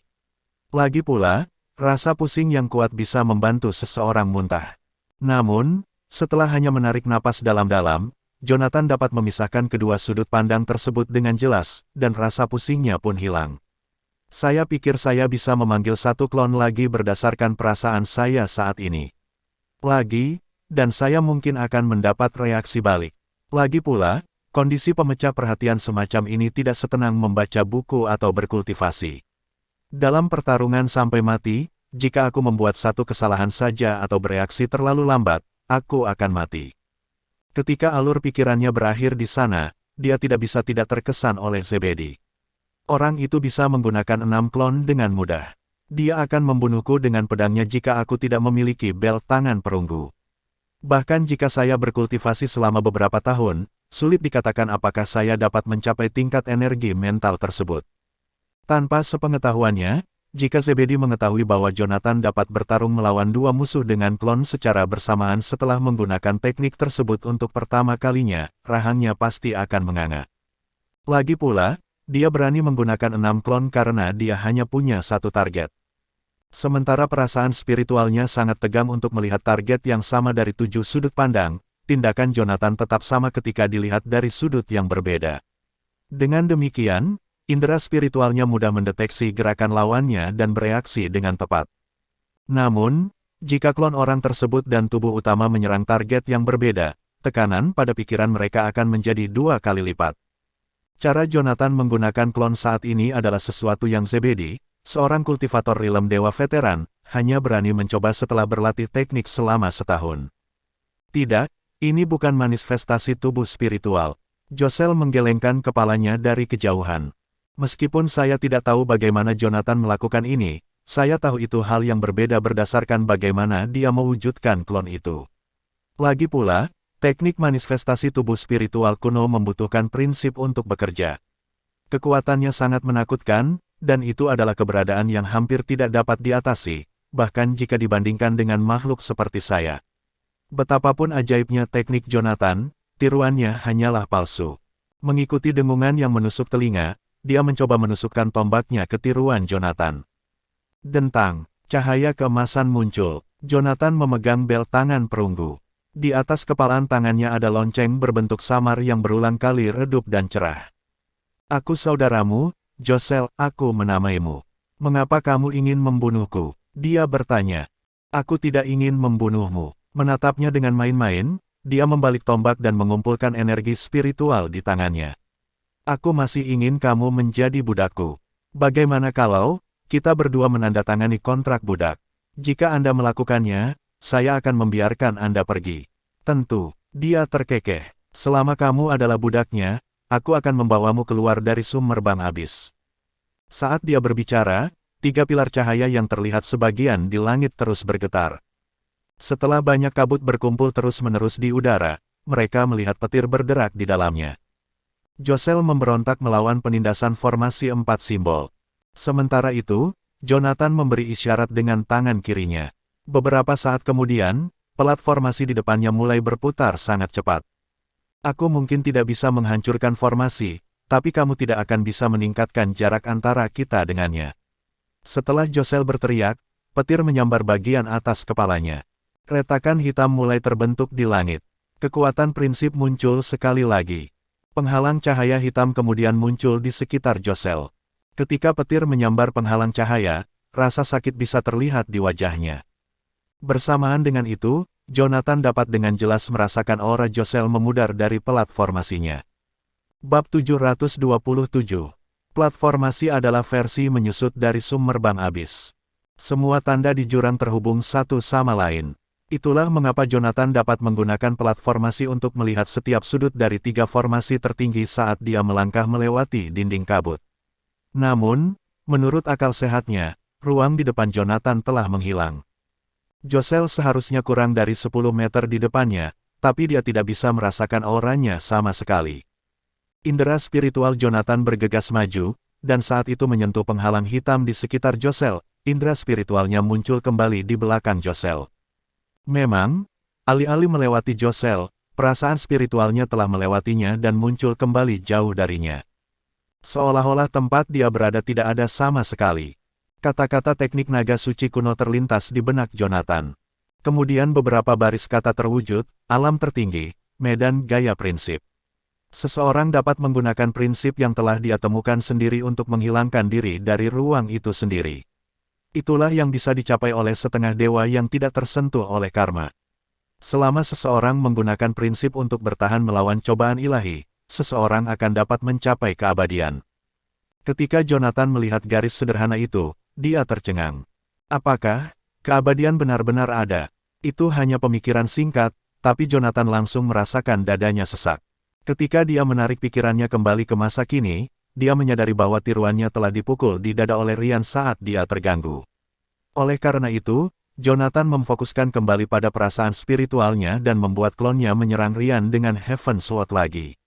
[SPEAKER 1] Lagi pula, rasa pusing yang kuat bisa membantu seseorang muntah. Namun, setelah hanya menarik napas dalam-dalam, Jonathan dapat memisahkan kedua sudut pandang tersebut dengan jelas, dan rasa pusingnya pun hilang. Saya pikir saya bisa memanggil satu klon lagi berdasarkan perasaan saya saat ini. Lagi, dan saya mungkin akan mendapat reaksi balik. Lagi pula, kondisi pemecah perhatian semacam ini tidak setenang membaca buku atau berkultivasi. Dalam pertarungan sampai mati, jika aku membuat satu kesalahan saja atau bereaksi terlalu lambat, aku akan mati. Ketika alur pikirannya berakhir di sana, dia tidak bisa tidak terkesan oleh Zebedi. Orang itu bisa menggunakan 6 klon dengan mudah. Dia akan membunuhku dengan pedangnya jika aku tidak memiliki bel tangan perunggu. Bahkan jika saya berkultivasi selama beberapa tahun, sulit dikatakan apakah saya dapat mencapai tingkat energi mental tersebut. Tanpa sepengetahuannya, jika Zebedi mengetahui bahwa Jonathan dapat bertarung melawan dua musuh dengan klon secara bersamaan setelah menggunakan teknik tersebut untuk pertama kalinya, rahangnya pasti akan menganga. Lagi pula, dia berani menggunakan 6 klon karena dia hanya punya satu target. Sementara perasaan spiritualnya sangat tegang untuk melihat target yang sama dari 7 sudut pandang, tindakan Jonathan tetap sama ketika dilihat dari sudut yang berbeda. Dengan demikian, indera spiritualnya mudah mendeteksi gerakan lawannya dan bereaksi dengan tepat. Namun, jika klon orang tersebut dan tubuh utama menyerang target yang berbeda, tekanan pada pikiran mereka akan menjadi 2 kali lipat. Cara Jonathan menggunakan klon saat ini adalah sesuatu yang Zebedi, seorang kultivator rilem dewa veteran, hanya berani mencoba setelah berlatih teknik selama setahun. Tidak, ini bukan manifestasi tubuh spiritual. Josel menggelengkan kepalanya dari kejauhan. Meskipun saya tidak tahu bagaimana Jonathan melakukan ini, saya tahu itu hal yang berbeda berdasarkan bagaimana dia mewujudkan klon itu. Lagi pula, teknik manifestasi tubuh spiritual kuno membutuhkan prinsip untuk bekerja. Kekuatannya sangat menakutkan, dan itu adalah keberadaan yang hampir tidak dapat diatasi, bahkan jika dibandingkan dengan makhluk seperti saya. Betapapun ajaibnya teknik Jonathan, tiruannya hanyalah palsu. Mengikuti dengungan yang menusuk telinga, dia mencoba menusukkan tombaknya ke tiruan Jonathan. Dentang, cahaya keemasan muncul. Jonathan memegang bel tangan perunggu. Di atas kepalan tangannya ada lonceng berbentuk samar yang berulang kali redup dan cerah. Aku saudaramu, Josel, aku menamaimu. Mengapa kamu ingin membunuhku? Dia bertanya. Aku tidak ingin membunuhmu. Menatapnya dengan main-main, dia membalik tombak dan mengumpulkan energi spiritual di tangannya. Aku masih ingin kamu menjadi budakku. Bagaimana kalau kita berdua menandatangani kontrak budak? Jika Anda melakukannya, saya akan membiarkan Anda pergi. Tentu, dia terkekeh. Selama kamu adalah budaknya, aku akan membawamu keluar dari Summerbang Abis. Saat dia berbicara, 3 pilar cahaya yang terlihat sebagian di langit terus bergetar. Setelah banyak kabut berkumpul terus-menerus di udara, mereka melihat petir berderak di dalamnya. Josel memberontak melawan penindasan formasi 4 simbol. Sementara itu, Jonathan memberi isyarat dengan tangan kirinya. Beberapa saat kemudian, pelat formasi di depannya mulai berputar sangat cepat. Aku mungkin tidak bisa menghancurkan formasi, tapi kamu tidak akan bisa meningkatkan jarak antara kita dengannya. Setelah Josel berteriak, petir menyambar bagian atas kepalanya. Retakan hitam mulai terbentuk di langit. Kekuatan prinsip muncul sekali lagi. Penghalang cahaya hitam kemudian muncul di sekitar Josel. Ketika petir menyambar penghalang cahaya, rasa sakit bisa terlihat di wajahnya. Bersamaan dengan itu, Jonathan dapat dengan jelas merasakan aura Josel memudar dari pelat formasinya. Bab 727. Pelat formasi adalah versi menyusut dari Summerbang Abis. Semua tanda di jurang terhubung satu sama lain. Itulah mengapa Jonathan dapat menggunakan pelat formasi untuk melihat setiap sudut dari 3 formasi tertinggi saat dia melangkah melewati dinding kabut. Namun, menurut akal sehatnya, ruang di depan Jonathan telah menghilang. Josel seharusnya kurang dari 10 meter di depannya, tapi dia tidak bisa merasakan auranya sama sekali. Indera spiritual Jonathan bergegas maju, dan saat itu menyentuh penghalang hitam di sekitar Josel, indera spiritualnya muncul kembali di belakang Josel. Memang, alih-alih melewati Josel, perasaan spiritualnya telah melewatinya dan muncul kembali jauh darinya. Seolah-olah tempat dia berada tidak ada sama sekali. Kata-kata teknik naga suci kuno terlintas di benak Jonathan. Kemudian beberapa baris kata terwujud, alam tertinggi, medan gaya prinsip. Seseorang dapat menggunakan prinsip yang telah dia temukan sendiri untuk menghilangkan diri dari ruang itu sendiri. Itulah yang bisa dicapai oleh setengah dewa yang tidak tersentuh oleh karma. Selama seseorang menggunakan prinsip untuk bertahan melawan cobaan ilahi, seseorang akan dapat mencapai keabadian. Ketika Jonathan melihat garis sederhana itu, dia tercengang. Apakah keabadian benar-benar ada? Itu hanya pemikiran singkat, tapi Jonathan langsung merasakan dadanya sesak. Ketika dia menarik pikirannya kembali ke masa kini, dia menyadari bahwa tiruannya telah dipukul di dada oleh Rian saat dia terganggu. Oleh karena itu, Jonathan memfokuskan kembali pada perasaan spiritualnya dan membuat klonnya menyerang Rian dengan Heaven Sword lagi.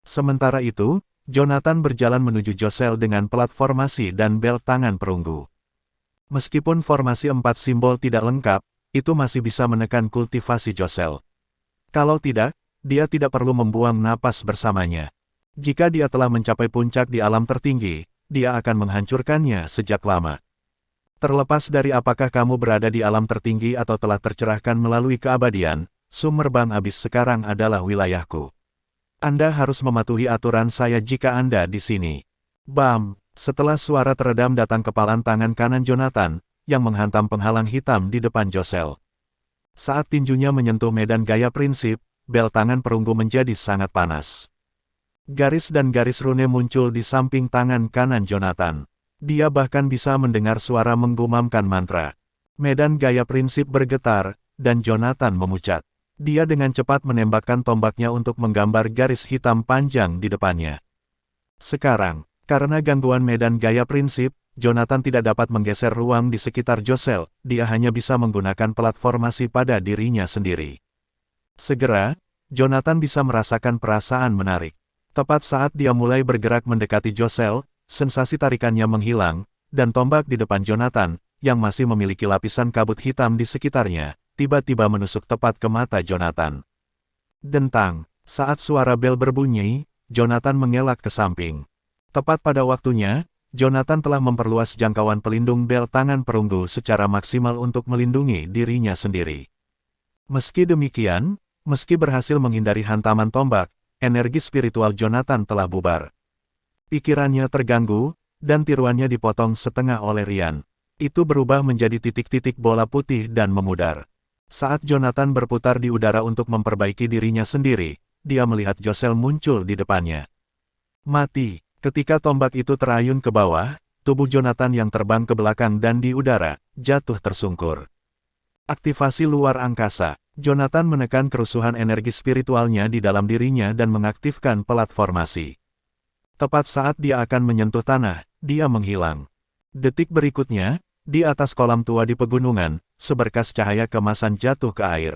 [SPEAKER 1] Sementara itu, Jonathan berjalan menuju Josel dengan pelat formasi dan bel tangan perunggu. Meskipun formasi 4 simbol tidak lengkap, itu masih bisa menekan kultivasi Josel. Kalau tidak, dia tidak perlu membuang napas bersamanya. Jika dia telah mencapai puncak di alam tertinggi, dia akan menghancurkannya sejak lama. Terlepas dari apakah kamu berada di alam tertinggi atau telah tercerahkan melalui keabadian, Summerbang Abis sekarang adalah wilayahku. Anda harus mematuhi aturan saya jika Anda di sini. Bam! Setelah suara teredam datang kepalan tangan kanan Jonathan, yang menghantam penghalang hitam di depan Josel. Saat tinjunya menyentuh medan gaya prinsip, bel tangan perunggu menjadi sangat panas. Garis dan garis rune muncul di samping tangan kanan Jonathan. Dia bahkan bisa mendengar suara menggumamkan mantra. Medan gaya prinsip bergetar, dan Jonathan memucat. Dia dengan cepat menembakkan tombaknya untuk menggambar garis hitam panjang di depannya. Sekarang, karena gangguan medan gaya prinsip, Jonathan tidak dapat menggeser ruang di sekitar Josel, dia hanya bisa menggunakan platformasi pada dirinya sendiri. Segera, Jonathan bisa merasakan perasaan menarik. Tepat saat dia mulai bergerak mendekati Josel, sensasi tarikannya menghilang, dan tombak di depan Jonathan, yang masih memiliki lapisan kabut hitam di sekitarnya, tiba-tiba menusuk tepat ke mata Jonathan. Dentang, saat suara bel berbunyi, Jonathan mengelak ke samping. Tepat pada waktunya, Jonathan telah memperluas jangkauan pelindung bel tangan perunggu secara maksimal untuk melindungi dirinya sendiri. Meski demikian, meski berhasil menghindari hantaman tombak, energi spiritual Jonathan telah bubar. Pikirannya terganggu, dan tiruannya dipotong setengah oleh Ryan. Itu berubah menjadi titik-titik bola putih dan memudar. Saat Jonathan berputar di udara untuk memperbaiki dirinya sendiri, dia melihat Josel muncul di depannya. Mati. Ketika tombak itu terayun ke bawah, tubuh Jonathan yang terbang ke belakang dan di udara, jatuh tersungkur. Aktivasi luar angkasa. Jonathan menekan kerusuhan energi spiritualnya di dalam dirinya dan mengaktifkan platformasi. Tepat saat dia akan menyentuh tanah, dia menghilang. Detik berikutnya, di atas kolam tua di pegunungan, seberkas cahaya kemasan jatuh ke air.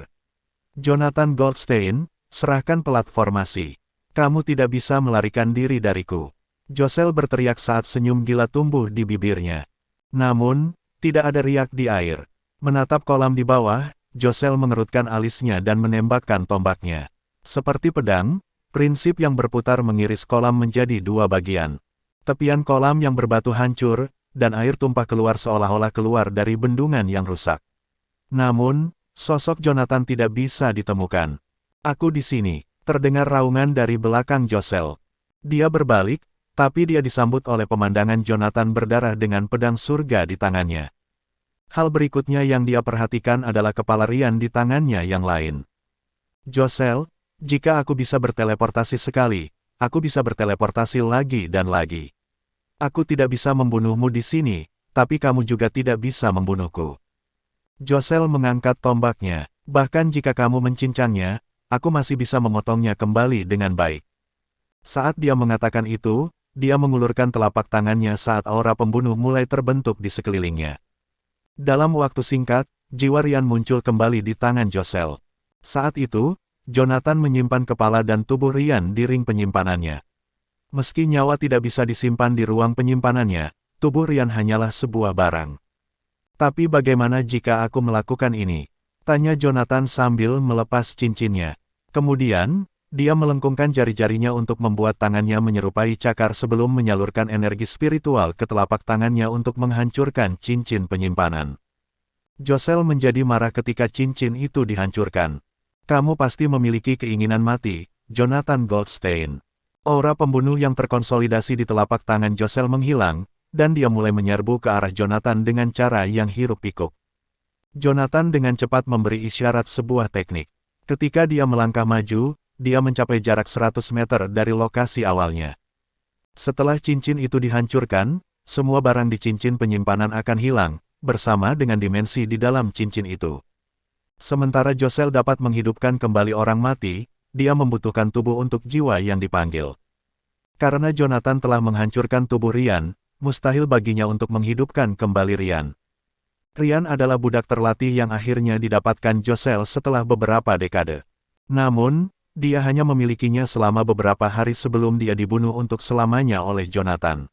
[SPEAKER 1] Jonathan Goldstein, serahkan platformasi. Kamu tidak bisa melarikan diri dariku. Josel berteriak saat senyum gila tumbuh di bibirnya. Namun, tidak ada riak di air. Menatap kolam di bawah, Josel mengerutkan alisnya dan menembakkan tombaknya. Seperti pedang, prinsip yang berputar mengiris kolam menjadi dua bagian. Tepian kolam yang berbatu hancur, dan air tumpah keluar seolah-olah keluar dari bendungan yang rusak. Namun, sosok Jonathan tidak bisa ditemukan. Aku di sini, terdengar raungan dari belakang Josel. Dia berbalik, tapi dia disambut oleh pemandangan Jonathan berdarah dengan pedang surga di tangannya. Hal berikutnya yang dia perhatikan adalah kepala Ryan di tangannya yang lain. Josel, jika aku bisa berteleportasi sekali, aku bisa berteleportasi lagi dan lagi. Aku tidak bisa membunuhmu di sini, tapi kamu juga tidak bisa membunuhku. Josel mengangkat tombaknya, bahkan jika kamu mencincangnya, aku masih bisa memotongnya kembali dengan baik. Saat dia mengatakan itu, dia mengulurkan telapak tangannya saat aura pembunuh mulai terbentuk di sekelilingnya. Dalam waktu singkat, jiwa Ryan muncul kembali di tangan Josel. Saat itu, Jonathan menyimpan kepala dan tubuh Ryan di ring penyimpanannya. Meski nyawa tidak bisa disimpan di ruang penyimpanannya, tubuh Ryan hanyalah sebuah barang. Tapi bagaimana jika aku melakukan ini? Tanya Jonathan sambil melepas cincinnya. Kemudian, dia melengkungkan jari-jarinya untuk membuat tangannya menyerupai cakar sebelum menyalurkan energi spiritual ke telapak tangannya untuk menghancurkan cincin penyimpanan. Josel menjadi marah ketika cincin itu dihancurkan. Kamu pasti memiliki keinginan mati, Jonathan Goldstein. Aura pembunuh yang terkonsolidasi di telapak tangan Josel menghilang, dan dia mulai menyerbu ke arah Jonathan dengan cara yang hiruk-pikuk. Jonathan dengan cepat memberi isyarat sebuah teknik. Ketika dia melangkah maju, dia mencapai jarak 100 meter dari lokasi awalnya. Setelah cincin itu dihancurkan, semua barang di cincin penyimpanan akan hilang, bersama dengan dimensi di dalam cincin itu. Sementara Josel dapat menghidupkan kembali orang mati, dia membutuhkan tubuh untuk jiwa yang dipanggil. Karena Jonathan telah menghancurkan tubuh Ryan, mustahil baginya untuk menghidupkan kembali Ryan. Ryan adalah budak terlatih yang akhirnya didapatkan Josel setelah beberapa dekade. Namun, dia hanya memilikinya selama beberapa hari sebelum dia dibunuh untuk selamanya oleh Jonathan.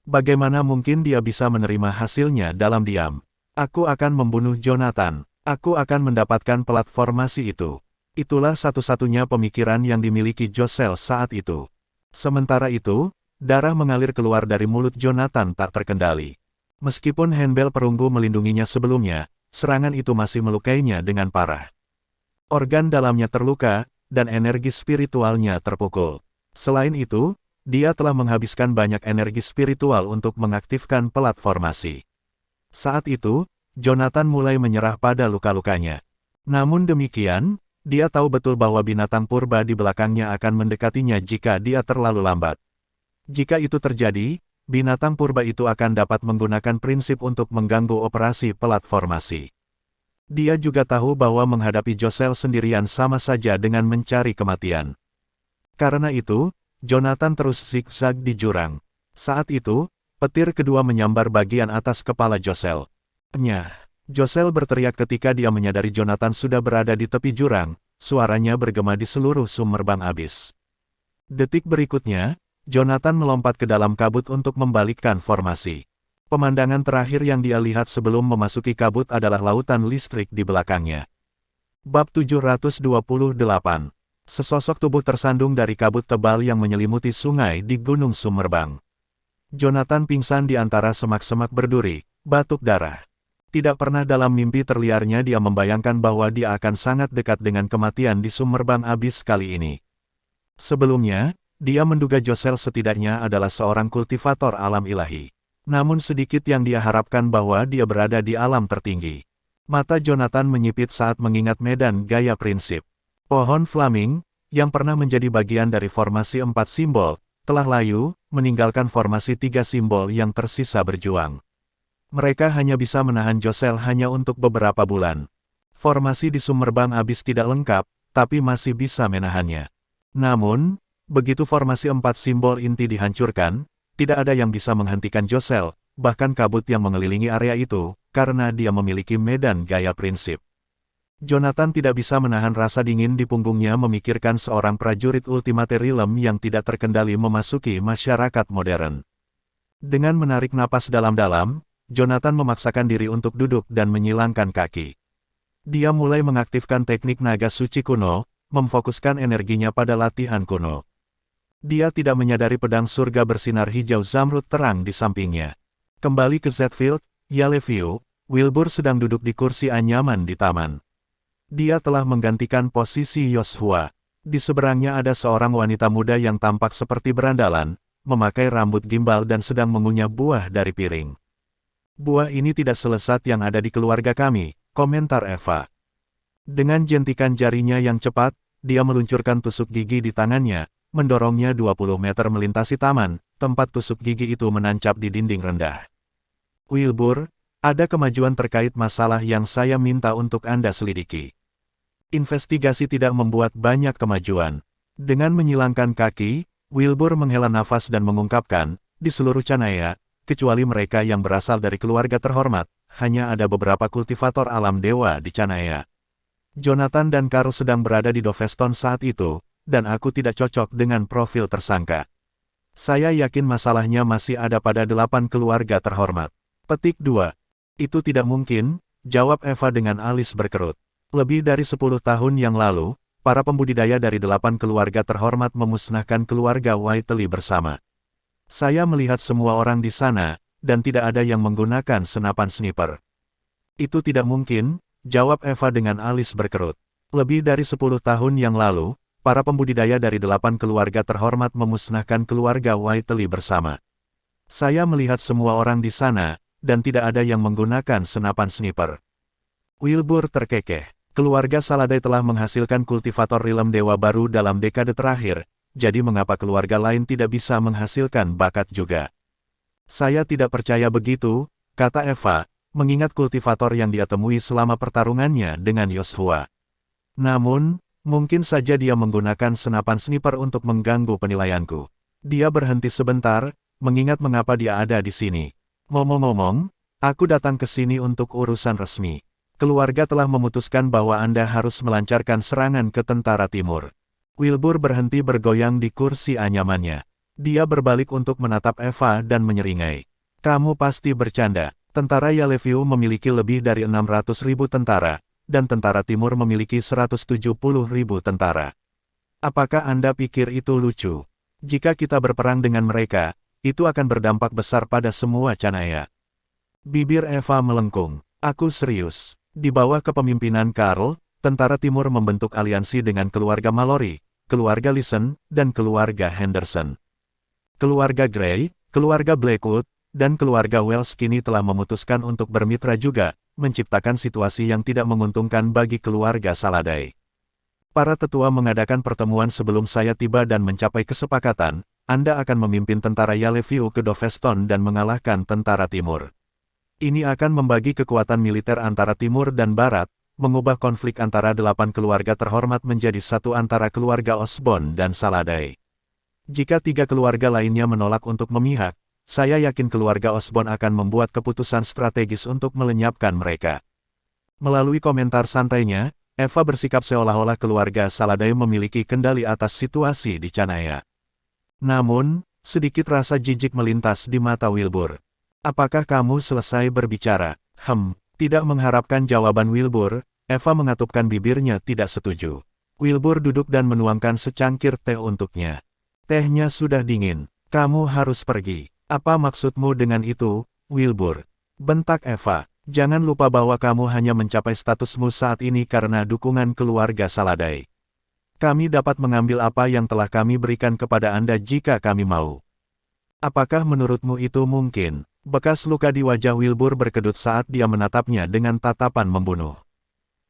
[SPEAKER 1] Bagaimana mungkin dia bisa menerima hasilnya dalam diam? Aku akan membunuh Jonathan. Aku akan mendapatkan platformasi itu. Itulah satu-satunya pemikiran yang dimiliki Josel saat itu. Sementara itu, darah mengalir keluar dari mulut Jonathan tak terkendali. Meskipun handbell perunggu melindunginya sebelumnya, serangan itu masih melukainya dengan parah. Organ dalamnya terluka, dan energi spiritualnya terpukul. Selain itu, dia telah menghabiskan banyak energi spiritual untuk mengaktifkan platformasi. Saat itu, Jonathan mulai menyerah pada luka-lukanya. Namun demikian, dia tahu betul bahwa binatang purba di belakangnya akan mendekatinya jika dia terlalu lambat. Jika itu terjadi, binatang purba itu akan dapat menggunakan prinsip untuk mengganggu operasi platformasi. Dia juga tahu bahwa menghadapi Josel sendirian sama saja dengan mencari kematian. Karena itu, Jonathan terus zigzag di jurang. Saat itu, Petir kedua menyambar bagian atas kepala Josel. Nyah! Josel berteriak ketika dia menyadari Jonathan sudah berada di tepi jurang, suaranya bergema di seluruh summerbang abis. Detik berikutnya, Jonathan melompat ke dalam kabut untuk membalikkan formasi. Pemandangan terakhir yang dia lihat sebelum memasuki kabut adalah lautan listrik di belakangnya. Bab 728. Sesosok tubuh tersandung dari kabut tebal yang menyelimuti sungai di Gunung Summerbang. Jonathan pingsan di antara semak-semak berduri, batuk darah. Tidak pernah dalam mimpi terliarnya dia membayangkan bahwa dia akan sangat dekat dengan kematian di Summerbang abis kali ini. Sebelumnya, dia menduga Josel setidaknya adalah seorang kultivator alam ilahi. Namun sedikit yang dia harapkan bahwa dia berada di alam tertinggi. Mata Jonathan menyipit saat mengingat medan gaya prinsip. Pohon flaming, yang pernah menjadi bagian dari formasi 4 simbol, telah layu, meninggalkan formasi 3 simbol yang tersisa berjuang. Mereka hanya bisa menahan Josel hanya untuk beberapa bulan. Formasi di Summerbang abis tidak lengkap, tapi masih bisa menahannya. Namun, begitu formasi 4 simbol inti dihancurkan, tidak ada yang bisa menghentikan Josel, bahkan kabut yang mengelilingi area itu, karena dia memiliki medan gaya prinsip. Jonathan tidak bisa menahan rasa dingin di punggungnya memikirkan seorang prajurit Ultimate Realm yang tidak terkendali memasuki masyarakat modern. Dengan menarik napas dalam-dalam, Jonathan memaksakan diri untuk duduk dan menyilangkan kaki. Dia mulai mengaktifkan teknik naga suci kuno, memfokuskan energinya pada latihan kuno. Dia tidak menyadari pedang surga bersinar hijau zamrud terang di sampingnya. Kembali ke Zetfield, Yaleviu, Wilbur sedang duduk di kursi anyaman di taman. Dia telah menggantikan posisi Yoshua. Di seberangnya ada seorang wanita muda yang tampak seperti berandalan, memakai rambut gimbal dan sedang mengunyah buah dari piring. Buah ini tidak selesat yang ada di keluarga kami, komentar Eva. Dengan jentikan jarinya yang cepat, dia meluncurkan tusuk gigi di tangannya, mendorongnya 20 meter melintasi taman, tempat tusuk gigi itu menancap di dinding rendah. Wilbur, ada kemajuan terkait masalah yang saya minta untuk Anda selidiki. Investigasi tidak membuat banyak kemajuan. Dengan menyilangkan kaki, Wilbur menghela nafas dan mengungkapkan, di seluruh Canaya, kecuali mereka yang berasal dari keluarga terhormat, hanya ada beberapa kultivator alam dewa di Canaya. Jonathan dan Carl sedang berada di Doveston saat itu, dan aku tidak cocok dengan profil tersangka. Saya yakin masalahnya masih ada pada 8 keluarga terhormat. Petik 2. Itu tidak mungkin, jawab Eva dengan alis berkerut. Lebih dari 10 tahun yang lalu, para pembudidaya dari 8 keluarga terhormat memusnahkan keluarga Whiteley bersama. Saya melihat semua orang di sana, dan tidak ada yang menggunakan senapan sniper. Itu tidak mungkin, jawab Eva dengan alis berkerut. Lebih dari 10 tahun yang lalu, para pembudidaya dari 8 keluarga terhormat memusnahkan keluarga Whiteley bersama. Saya melihat semua orang di sana, dan tidak ada yang menggunakan senapan sniper. Wilbur terkekeh. Keluarga Saladai telah menghasilkan kultivator realm dewa baru dalam dekade terakhir, jadi mengapa keluarga lain tidak bisa menghasilkan bakat juga? Saya tidak percaya begitu, kata Eva, mengingat kultivator yang dia temui selama pertarungannya dengan Yoshua. Namun, mungkin saja dia menggunakan senapan sniper untuk mengganggu penilaianku. Dia berhenti sebentar, mengingat mengapa dia ada di sini. Ngomong-ngomong, aku datang ke sini untuk urusan resmi. Keluarga telah memutuskan bahwa Anda harus melancarkan serangan ke tentara timur. Wilbur berhenti bergoyang di kursi anyamannya. Dia berbalik untuk menatap Eva dan menyeringai. Kamu pasti bercanda. Tentara Yaleviu memiliki lebih dari 600.000 tentara, dan tentara timur memiliki 170.000 tentara. Apakah Anda pikir itu lucu? Jika kita berperang dengan mereka, itu akan berdampak besar pada semua Canaya. Bibir Eva melengkung. Aku serius. Di bawah kepemimpinan Carl, tentara timur membentuk aliansi dengan keluarga Mallory, keluarga Listen, dan keluarga Henderson. Keluarga Grey, keluarga Blackwood, dan keluarga Wells kini telah memutuskan untuk bermitra juga, menciptakan situasi yang tidak menguntungkan bagi keluarga Saladai. Para tetua mengadakan pertemuan sebelum saya tiba dan mencapai kesepakatan, Anda akan memimpin tentara Yaleviu ke Doveston dan mengalahkan tentara timur. Ini akan membagi kekuatan militer antara timur dan barat, mengubah konflik antara 8 keluarga terhormat menjadi satu antara keluarga Osborne dan Saladai. Jika 3 keluarga lainnya menolak untuk memihak, saya yakin keluarga Osborn akan membuat keputusan strategis untuk melenyapkan mereka. Melalui komentar santainya, Eva bersikap seolah-olah keluarga Saladai memiliki kendali atas situasi di Canaya. Namun, sedikit rasa jijik melintas di mata Wilbur. Apakah kamu selesai berbicara? Tidak mengharapkan jawaban Wilbur, Eva mengatupkan bibirnya tidak setuju. Wilbur duduk dan menuangkan secangkir teh untuknya. Tehnya sudah dingin. Kamu harus pergi. Apa maksudmu dengan itu, Wilbur? Bentak Eva. Jangan lupa bahwa kamu hanya mencapai statusmu saat ini karena dukungan keluarga Saladai. Kami dapat mengambil apa yang telah kami berikan kepada Anda jika kami mau. Apakah menurutmu itu mungkin? Bekas luka di wajah Wilbur berkedut saat dia menatapnya dengan tatapan membunuh.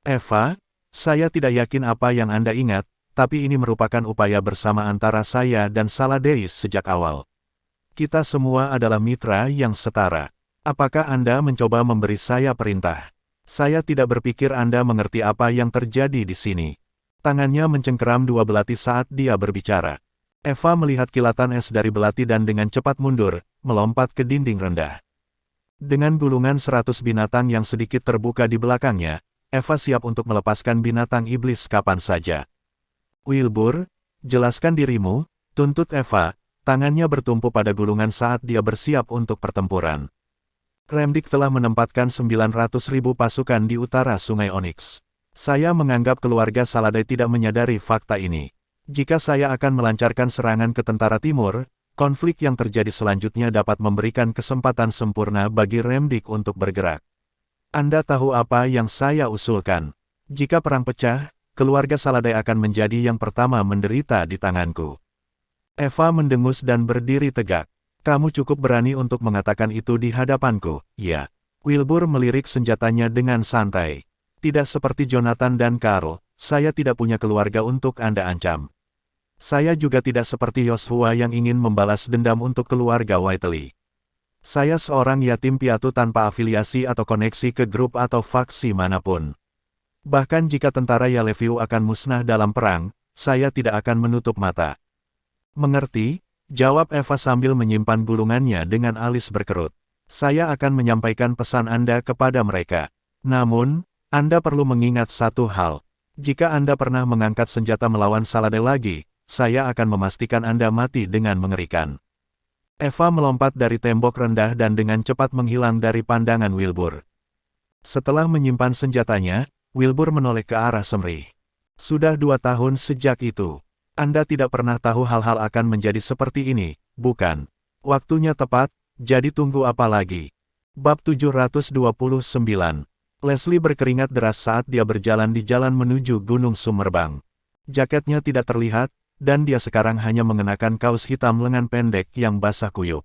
[SPEAKER 1] Eva, saya tidak yakin apa yang Anda ingat, tapi ini merupakan upaya bersama antara saya dan Saladai sejak awal. Kita semua adalah mitra yang setara. Apakah Anda mencoba memberi saya perintah? Saya tidak berpikir Anda mengerti apa yang terjadi di sini. Tangannya mencengkeram dua belati saat dia berbicara. Eva melihat kilatan es dari belati dan dengan cepat mundur, melompat ke dinding rendah. Dengan gulungan 100 binatang yang sedikit terbuka di belakangnya, Eva siap untuk melepaskan binatang iblis kapan saja. Wilbur, jelaskan dirimu, tuntut Eva. Tangannya bertumpu pada gulungan saat dia bersiap untuk pertempuran. Remdik telah menempatkan 900.000 pasukan di utara Sungai Onyx. Saya menganggap keluarga Saladai tidak menyadari fakta ini. Jika saya akan melancarkan serangan ke tentara timur, konflik yang terjadi selanjutnya dapat memberikan kesempatan sempurna bagi Remdik untuk bergerak. Anda tahu apa yang saya usulkan? Jika perang pecah, keluarga Saladai akan menjadi yang pertama menderita di tanganku. Eva mendengus dan berdiri tegak. Kamu cukup berani untuk mengatakan itu di hadapanku, ya. Wilbur melirik senjatanya dengan santai. Tidak seperti Jonathan dan Carl, saya tidak punya keluarga untuk Anda ancam. Saya juga tidak seperti Joshua yang ingin membalas dendam untuk keluarga Whiteley. Saya seorang yatim piatu tanpa afiliasi atau koneksi ke grup atau faksi manapun. Bahkan jika tentara Yaleviu akan musnah dalam perang, saya tidak akan menutup mata. Mengerti? Jawab Eva sambil menyimpan gulungannya dengan alis berkerut. Saya akan menyampaikan pesan Anda kepada mereka. Namun, Anda perlu mengingat satu hal. Jika Anda pernah mengangkat senjata melawan Saladai lagi, saya akan memastikan Anda mati dengan mengerikan. Eva melompat dari tembok rendah dan dengan cepat menghilang dari pandangan Wilbur. Setelah menyimpan senjatanya, Wilbur menoleh ke arah Semrih. Sudah 2 tahun sejak itu. Anda tidak pernah tahu hal-hal akan menjadi seperti ini, bukan? Waktunya tepat, jadi tunggu apa lagi? Bab 729. Leslie berkeringat deras saat dia berjalan di jalan menuju Gunung Summerbang. Jaketnya tidak terlihat, dan dia sekarang hanya mengenakan kaos hitam lengan pendek yang basah kuyup.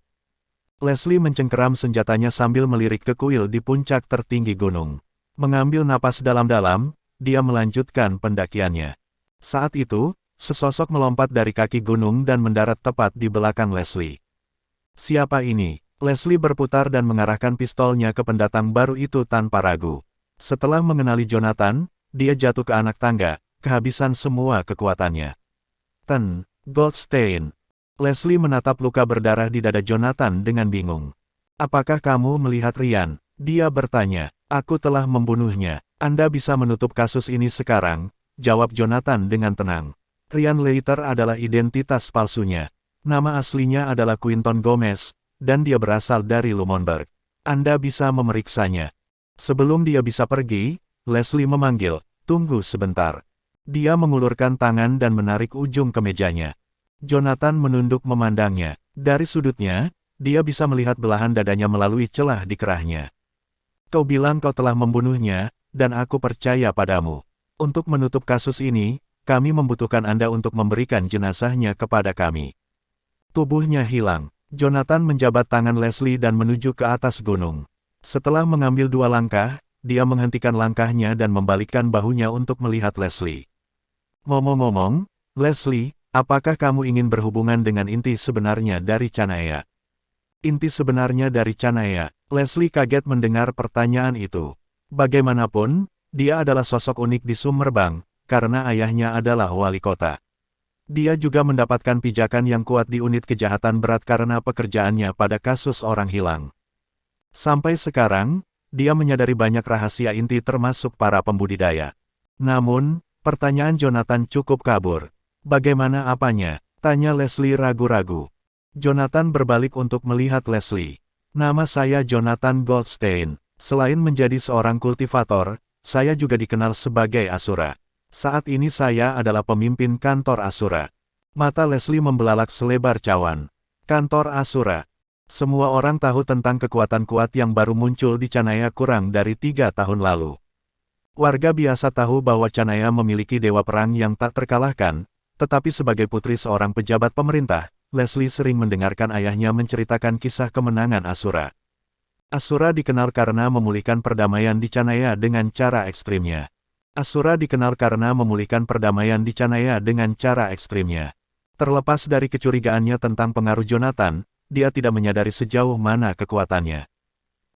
[SPEAKER 1] Leslie mencengkeram senjatanya sambil melirik ke kuil di puncak tertinggi gunung. Mengambil napas dalam-dalam, dia melanjutkan pendakiannya. Saat itu, sesosok melompat dari kaki gunung dan mendarat tepat di belakang Leslie. Siapa ini? Leslie berputar dan mengarahkan pistolnya ke pendatang baru itu tanpa ragu. Setelah mengenali Jonathan, dia jatuh ke anak tangga, kehabisan semua kekuatannya. Goldstein. Leslie menatap luka berdarah di dada Jonathan dengan bingung. Apakah kamu melihat Ryan? Dia bertanya. Aku telah membunuhnya. Anda bisa menutup kasus ini sekarang, jawab Jonathan dengan tenang. Ryan Leiter adalah identitas palsunya. Nama aslinya adalah Quinton Gomez, dan dia berasal dari Lumonberg. Anda bisa memeriksanya. Sebelum dia bisa pergi, Leslie memanggil, tunggu sebentar. Dia mengulurkan tangan dan menarik ujung kemejanya. Jonathan menunduk memandangnya. Dari sudutnya, dia bisa melihat belahan dadanya melalui celah di kerahnya. Kau bilang kau telah membunuhnya, dan aku percaya padamu. Untuk menutup kasus ini, kami membutuhkan Anda untuk memberikan jenazahnya kepada kami. Tubuhnya hilang. Jonathan menjabat tangan Leslie dan menuju ke atas gunung. Setelah mengambil 2 langkah, dia menghentikan langkahnya dan membalikkan bahunya untuk melihat Leslie. Ngomong-ngomong, Leslie, apakah kamu ingin berhubungan dengan inti sebenarnya dari Canaya? Inti sebenarnya dari Canaya. Leslie kaget mendengar pertanyaan itu. Bagaimanapun, dia adalah sosok unik di Summerbang, karena ayahnya adalah wali kota. Dia juga mendapatkan pijakan yang kuat di unit kejahatan berat karena pekerjaannya pada kasus orang hilang. Sampai sekarang, dia menyadari banyak rahasia inti termasuk para pembudidaya. Namun, pertanyaan Jonathan cukup kabur. Bagaimana apanya? Tanya Leslie ragu-ragu. Jonathan berbalik untuk melihat Leslie. Nama saya Jonathan Goldstein. Selain menjadi seorang kultivator, saya juga dikenal sebagai Asura. Saat ini saya adalah pemimpin kantor Asura. Mata Leslie membelalak selebar cawan. Kantor Asura. Semua orang tahu tentang kekuatan kuat yang baru muncul di Canaya kurang dari 3 tahun lalu. Warga biasa tahu bahwa Canaya memiliki dewa perang yang tak terkalahkan, tetapi sebagai putri seorang pejabat pemerintah, Leslie sering mendengarkan ayahnya menceritakan kisah kemenangan Asura. Asura dikenal karena memulihkan perdamaian di Canaya dengan cara ekstrimnya. Asura dikenal karena memulihkan perdamaian di Canaya dengan cara ekstrimnya. Terlepas dari kecurigaannya tentang pengaruh Jonathan, dia tidak menyadari sejauh mana kekuatannya.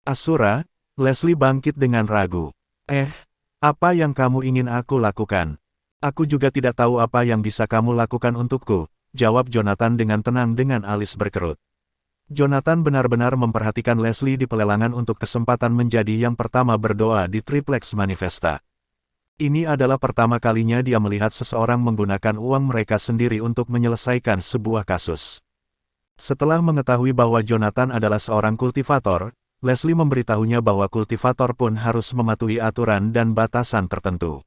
[SPEAKER 1] Asura, Leslie bangkit dengan ragu. Apa yang kamu ingin aku lakukan? Aku juga tidak tahu apa yang bisa kamu lakukan untukku, jawab Jonathan dengan tenang dengan alis berkerut. Jonathan benar-benar memperhatikan Leslie di pelelangan untuk kesempatan menjadi yang pertama berdoa di Triplex Manifesta. Ini adalah pertama kalinya dia melihat seseorang menggunakan uang mereka sendiri untuk menyelesaikan sebuah kasus. Setelah mengetahui bahwa Jonathan adalah seorang kultivator, Leslie memberitahunya bahwa kultivator pun harus mematuhi aturan dan batasan tertentu.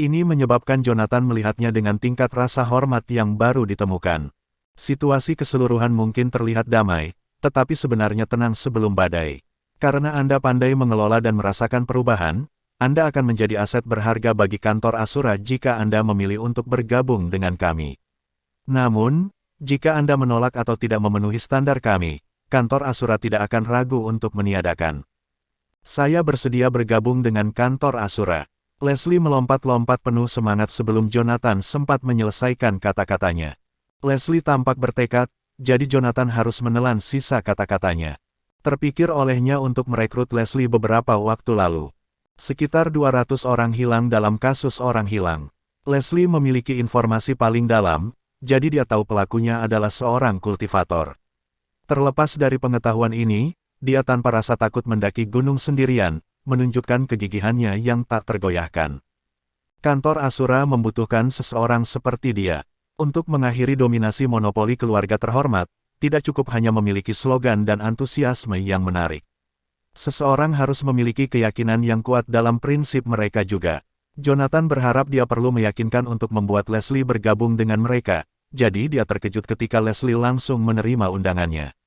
[SPEAKER 1] Ini menyebabkan Jonathan melihatnya dengan tingkat rasa hormat yang baru ditemukan. Situasi keseluruhan mungkin terlihat damai, tetapi sebenarnya tenang sebelum badai. Karena Anda pandai mengelola dan merasakan perubahan, Anda akan menjadi aset berharga bagi kantor Asura jika Anda memilih untuk bergabung dengan kami. Namun, jika Anda menolak atau tidak memenuhi standar kami, kantor Asura tidak akan ragu untuk meniadakan. Saya bersedia bergabung dengan kantor Asura. Leslie melompat-lompat penuh semangat sebelum Jonathan sempat menyelesaikan kata-katanya. Leslie tampak bertekad, jadi Jonathan harus menelan sisa kata-katanya. Terpikir olehnya untuk merekrut Leslie beberapa waktu lalu. Sekitar 200 orang hilang dalam kasus orang hilang. Leslie memiliki informasi paling dalam, jadi dia tahu pelakunya adalah seorang kultivator. Terlepas dari pengetahuan ini, dia tanpa rasa takut mendaki gunung sendirian, menunjukkan kegigihannya yang tak tergoyahkan. Kantor Asura membutuhkan seseorang seperti dia. Untuk mengakhiri dominasi monopoli keluarga terhormat, tidak cukup hanya memiliki slogan dan antusiasme yang menarik. Seseorang harus memiliki keyakinan yang kuat dalam prinsip mereka juga. Jonathan berharap dia perlu meyakinkan untuk membuat Leslie bergabung dengan mereka, jadi dia terkejut ketika Leslie langsung menerima undangannya.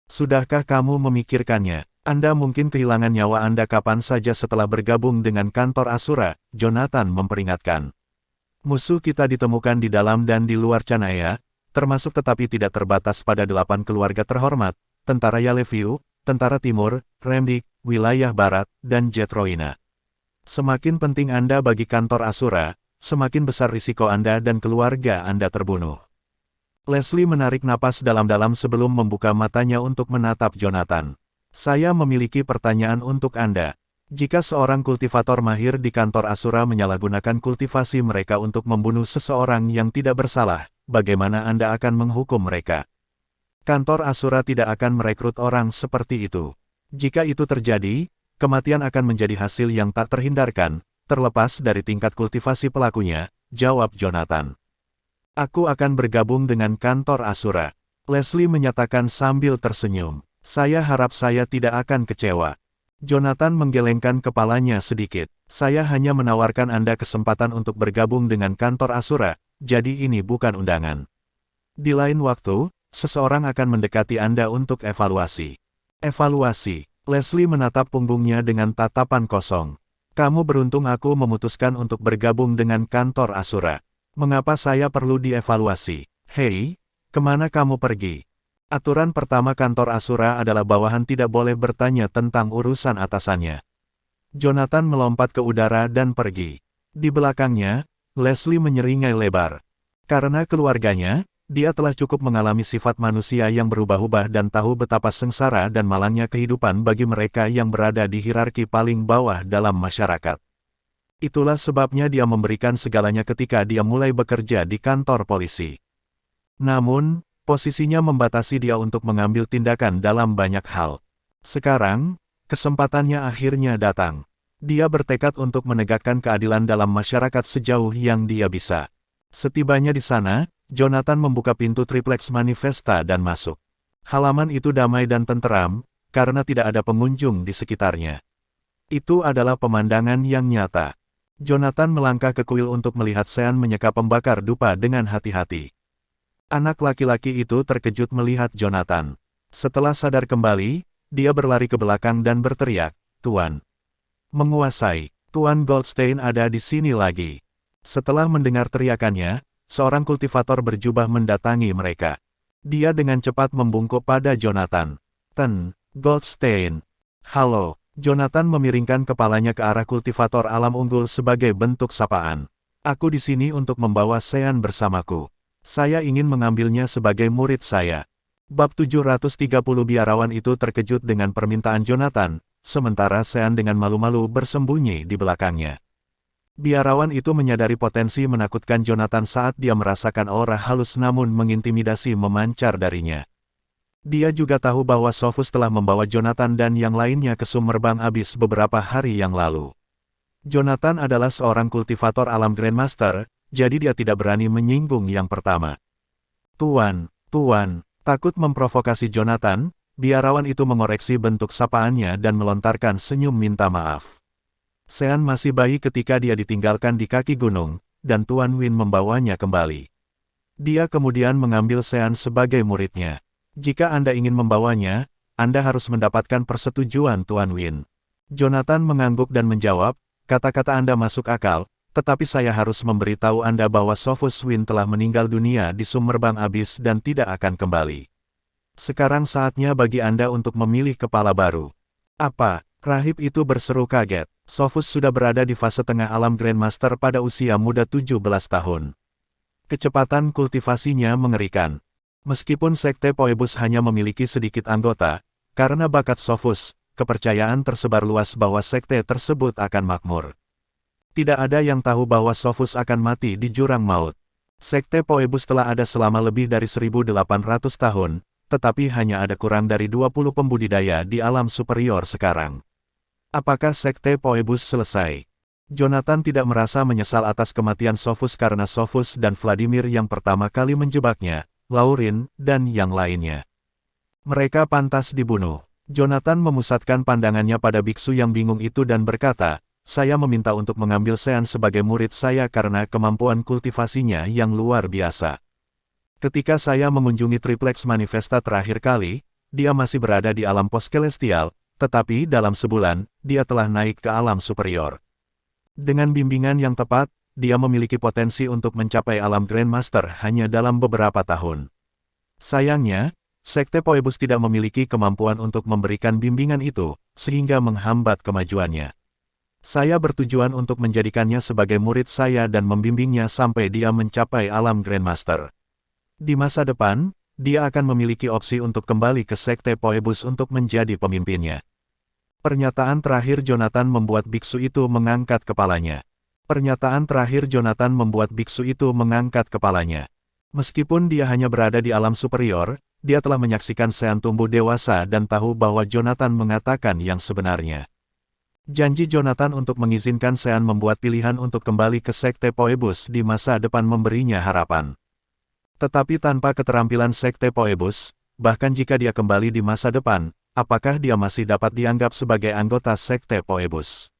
[SPEAKER 1] Sudahkah kamu memikirkannya? Anda mungkin kehilangan nyawa Anda kapan saja setelah bergabung dengan kantor Asura, Jonathan memperingatkan. Musuh kita ditemukan di dalam dan di luar Canaya, termasuk tetapi tidak terbatas pada 8 keluarga terhormat, Tentara Yaleviu, Tentara Timur, Remdik, Wilayah Barat, dan Jetroina. Semakin penting Anda bagi kantor Asura, semakin besar risiko Anda dan keluarga Anda terbunuh. Leslie menarik napas dalam-dalam sebelum membuka matanya untuk menatap Jonathan. Saya memiliki pertanyaan untuk Anda. Jika seorang kultivator mahir di kantor Asura menyalahgunakan kultivasi mereka untuk membunuh seseorang yang tidak bersalah, bagaimana Anda akan menghukum mereka? Kantor Asura tidak akan merekrut orang seperti itu. Jika itu terjadi, kematian akan menjadi hasil yang tak terhindarkan, terlepas dari tingkat kultivasi pelakunya, jawab Jonathan. Aku akan bergabung dengan kantor Asura. Leslie menyatakan sambil tersenyum. Saya harap saya tidak akan kecewa. Jonathan menggelengkan kepalanya sedikit. Saya hanya menawarkan Anda kesempatan untuk bergabung dengan kantor Asura, jadi ini bukan undangan. Di lain waktu, seseorang akan mendekati Anda untuk evaluasi. Evaluasi. Leslie menatap punggungnya dengan tatapan kosong. Kamu beruntung aku memutuskan untuk bergabung dengan kantor Asura. Mengapa saya perlu dievaluasi? Hei, kemana kamu pergi? Aturan pertama kantor Asura adalah bawahan tidak boleh bertanya tentang urusan atasannya. Jonathan melompat ke udara dan pergi. Di belakangnya, Leslie menyeringai lebar. Karena keluarganya, dia telah cukup mengalami sifat manusia yang berubah-ubah dan tahu betapa sengsara dan malangnya kehidupan bagi mereka yang berada di hierarki paling bawah dalam masyarakat. Itulah sebabnya dia memberikan segalanya ketika dia mulai bekerja di kantor polisi. Namun, posisinya membatasi dia untuk mengambil tindakan dalam banyak hal. Sekarang, kesempatannya akhirnya datang. Dia bertekad untuk menegakkan keadilan dalam masyarakat sejauh yang dia bisa. Setibanya di sana, Jonathan membuka pintu triplex Manifesta dan masuk. Halaman itu damai dan tenteram, karena tidak ada pengunjung di sekitarnya. Itu adalah pemandangan yang nyata. Jonathan melangkah ke kuil untuk melihat Sean menyeka pembakar dupa dengan hati-hati. Anak laki-laki itu terkejut melihat Jonathan. Setelah sadar kembali, dia berlari ke belakang dan berteriak, "Tuan! Menguasai! Tuan Goldstein ada di sini lagi!" Setelah mendengar teriakannya, seorang kultivator berjubah mendatangi mereka. Dia dengan cepat membungkuk pada Jonathan. Goldstein. Halo." Jonathan memiringkan kepalanya ke arah kultivator alam unggul sebagai bentuk sapaan. "Aku di sini untuk membawa Sean bersamaku. Saya ingin mengambilnya sebagai murid saya." Bab 730 biarawan itu terkejut dengan permintaan Jonathan, sementara Sean dengan malu-malu bersembunyi di belakangnya. Biarawan itu menyadari potensi menakutkan Jonathan saat dia merasakan aura halus namun mengintimidasi memancar darinya. Dia juga tahu bahwa Sophus telah membawa Jonathan dan yang lainnya ke Summerbang Abyss beberapa hari yang lalu. Jonathan adalah seorang kultivator alam Grandmaster, jadi dia tidak berani menyinggung yang pertama. Tuan, takut memprovokasi Jonathan, biarawan itu mengoreksi bentuk sapaannya dan melontarkan senyum minta maaf. Sean masih bayi ketika dia ditinggalkan di kaki gunung, dan Tuan Win membawanya kembali. Dia kemudian mengambil Sean sebagai muridnya. "Jika Anda ingin membawanya, Anda harus mendapatkan persetujuan Tuan Win." Jonathan mengangguk dan menjawab, "Kata-kata Anda masuk akal, tetapi saya harus memberitahu Anda bahwa Sophus Win telah meninggal dunia di Summerbang Abyss dan tidak akan kembali. Sekarang saatnya bagi Anda untuk memilih kepala baru." "Apa?" Rahib itu berseru kaget. Sophus sudah berada di fase tengah alam Grandmaster pada usia muda 17 tahun. Kecepatan kultivasinya mengerikan. Meskipun Sekte Phoebus hanya memiliki sedikit anggota, karena bakat Sophus, kepercayaan tersebar luas bahwa sekte tersebut akan makmur. Tidak ada yang tahu bahwa Sophus akan mati di jurang maut. Sekte Phoebus telah ada selama lebih dari 1800 tahun, tetapi hanya ada kurang dari 20 pembudidaya di alam superior sekarang. Apakah Sekte Phoebus selesai? Jonathan tidak merasa menyesal atas kematian Sophus karena Sophus dan Vladimir yang pertama kali menjebaknya, Laurin, dan yang lainnya. Mereka pantas dibunuh. Jonathan memusatkan pandangannya pada biksu yang bingung itu dan berkata, "Saya meminta untuk mengambil Sean sebagai murid saya karena kemampuan kultivasinya yang luar biasa. Ketika saya mengunjungi Triplex Manifesta terakhir kali, dia masih berada di alam post-celestial, tetapi dalam sebulan, dia telah naik ke alam superior. Dengan bimbingan yang tepat, dia memiliki potensi untuk mencapai alam Grandmaster hanya dalam beberapa tahun. Sayangnya, Sekte Phoebus tidak memiliki kemampuan untuk memberikan bimbingan itu, sehingga menghambat kemajuannya. Saya bertujuan untuk menjadikannya sebagai murid saya dan membimbingnya sampai dia mencapai alam Grandmaster. Di masa depan, dia akan memiliki opsi untuk kembali ke Sekte Phoebus untuk menjadi pemimpinnya." Pernyataan terakhir Jonathan membuat biksu itu mengangkat kepalanya. Meskipun dia hanya berada di alam superior, dia telah menyaksikan Sean tumbuh dewasa dan tahu bahwa Jonathan mengatakan yang sebenarnya. Janji Jonathan untuk mengizinkan Sean membuat pilihan untuk kembali ke Sekte Phoebus di masa depan memberinya harapan. Tetapi tanpa keterampilan Sekte Phoebus, bahkan jika dia kembali di masa depan, apakah dia masih dapat dianggap sebagai anggota Sekte Phoebus?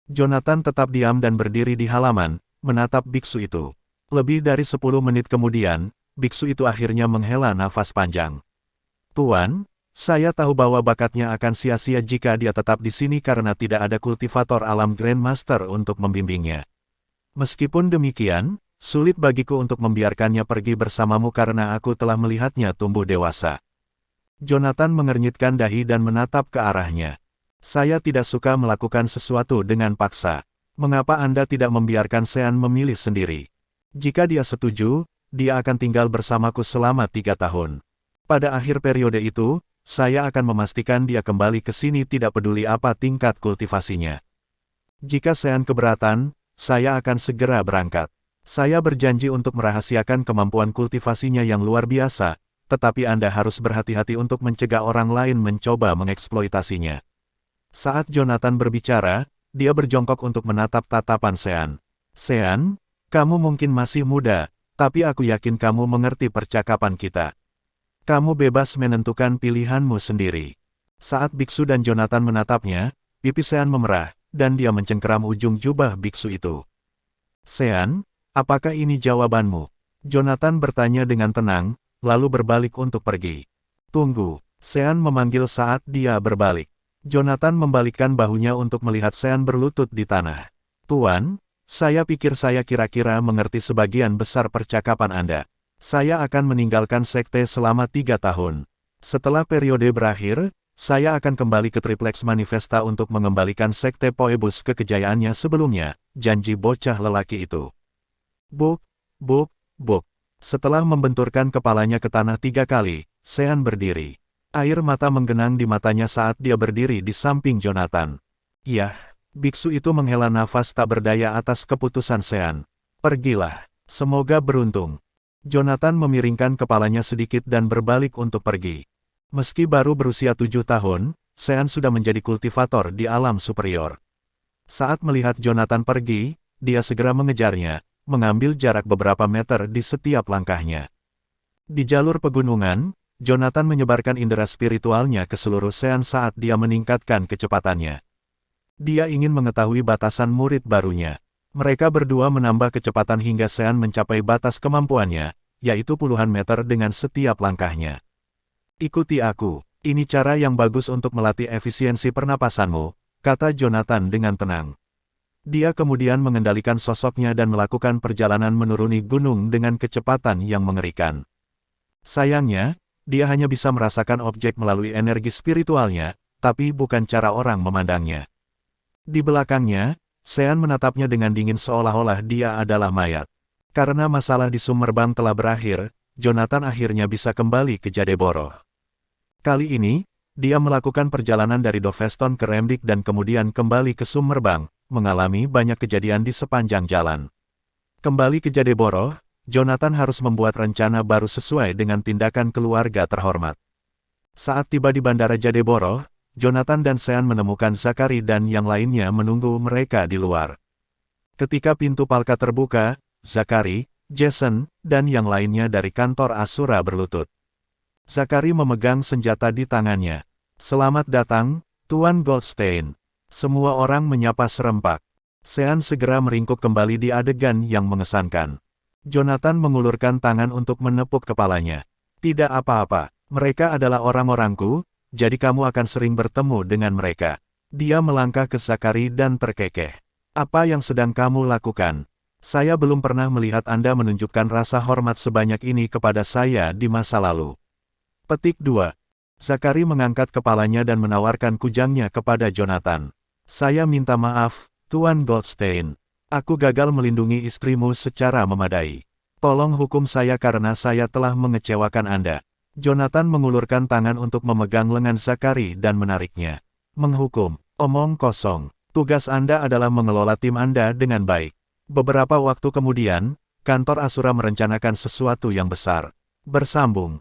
[SPEAKER 1] Jonathan tetap diam dan berdiri di halaman, menatap biksu itu. Lebih dari 10 menit kemudian, biksu itu akhirnya menghela nafas panjang. "Tuan, saya tahu bahwa bakatnya akan sia-sia jika dia tetap di sini karena tidak ada kultivator alam Grandmaster untuk membimbingnya. Meskipun demikian, sulit bagiku untuk membiarkannya pergi bersamamu karena aku telah melihatnya tumbuh dewasa." Jonathan mengernyitkan dahi dan menatap ke arahnya. "Saya tidak suka melakukan sesuatu dengan paksa. Mengapa Anda tidak membiarkan Sean memilih sendiri? Jika dia setuju, dia akan tinggal bersamaku selama 3 tahun. Pada akhir periode itu, saya akan memastikan dia kembali ke sini tidak peduli apa tingkat kultivasinya." Jika Sean keberatan, saya akan segera berangkat. Saya berjanji untuk merahasiakan kemampuan kultivasinya yang luar biasa, tetapi Anda harus berhati-hati untuk mencegah orang lain mencoba mengeksploitasinya. Saat Jonathan berbicara, dia berjongkok untuk menatap tatapan Sean. Sean, kamu mungkin masih muda, tapi aku yakin kamu mengerti percakapan kita. Kamu bebas menentukan pilihanmu sendiri. Saat biksu dan Jonathan menatapnya, pipi Sean memerah, dan dia mencengkeram ujung jubah biksu itu. Sean, apakah ini jawabanmu? Jonathan bertanya dengan tenang, lalu berbalik untuk pergi. Tunggu, Sean memanggil saat dia berbalik. Jonathan membalikkan bahunya untuk melihat Sean berlutut di tanah. Tuan, saya pikir saya kira-kira mengerti sebagian besar percakapan Anda. Saya akan meninggalkan sekte selama 3 tahun. Setelah periode berakhir, saya akan kembali ke Triplex Manifesta untuk mengembalikan sekte Phoebus ke kejayaannya sebelumnya, janji bocah lelaki itu. Buk, buk, buk. Setelah membenturkan kepalanya ke tanah 3 kali, Sean berdiri. Air mata menggenang di matanya saat dia berdiri di samping Jonathan. Yah, biksu itu menghela nafas tak berdaya atas keputusan Sean. Pergilah, semoga beruntung. Jonathan memiringkan kepalanya sedikit dan berbalik untuk pergi. Meski baru berusia 7 tahun, Sean sudah menjadi kultivator di alam superior. Saat melihat Jonathan pergi, dia segera mengejarnya, mengambil jarak beberapa meter di setiap langkahnya. Di jalur pegunungan, Jonathan menyebarkan indera spiritualnya ke seluruh Sean saat dia meningkatkan kecepatannya. Dia ingin mengetahui batasan murid barunya. Mereka berdua menambah kecepatan hingga Sean mencapai batas kemampuannya, yaitu puluhan meter dengan setiap langkahnya. Ikuti aku, ini cara yang bagus untuk melatih efisiensi pernapasanmu, kata Jonathan dengan tenang. Dia kemudian mengendalikan sosoknya dan melakukan perjalanan menuruni gunung dengan kecepatan yang mengerikan. Sayangnya, dia hanya bisa merasakan objek melalui energi spiritualnya, tapi bukan cara orang memandangnya. Di belakangnya, Sean menatapnya dengan dingin seolah-olah dia adalah mayat. Karena masalah di Summerbang telah berakhir, Jonathan akhirnya bisa kembali ke Jadeboroh. Kali ini, dia melakukan perjalanan dari Doveston ke Remdik dan kemudian kembali ke Summerbang, mengalami banyak kejadian di sepanjang jalan. Kembali ke Jadeboroh, Jonathan harus membuat rencana baru sesuai dengan tindakan keluarga terhormat. Saat tiba di Bandara Jadeboroh, Jonathan dan Sean menemukan Zachary dan yang lainnya menunggu mereka di luar. Ketika pintu Palka terbuka, Zachary, Jason, dan yang lainnya dari kantor Asura berlutut. Zachary memegang senjata di tangannya. Selamat datang, Tuan Goldstein. Semua orang menyapa serempak. Sean segera meringkuk kembali di adegan yang mengesankan. Jonathan mengulurkan tangan untuk menepuk kepalanya. Tidak apa-apa, mereka adalah orang-orangku, jadi kamu akan sering bertemu dengan mereka. Dia melangkah ke Zachary dan terkekeh. Apa yang sedang kamu lakukan? Saya belum pernah melihat Anda menunjukkan rasa hormat sebanyak ini kepada saya di masa lalu. Petik 2. Zachary mengangkat kepalanya dan menawarkan kujangnya kepada Jonathan. Saya minta maaf, Tuan Goldstein. Aku gagal melindungi istrimu secara memadai. Tolong hukum saya karena saya telah mengecewakan Anda. Jonathan mengulurkan tangan untuk memegang lengan Zachary dan menariknya. Menghukum, omong kosong. Tugas Anda adalah mengelola tim Anda dengan baik. Beberapa waktu kemudian, kantor Asura merencanakan sesuatu yang besar. Bersambung.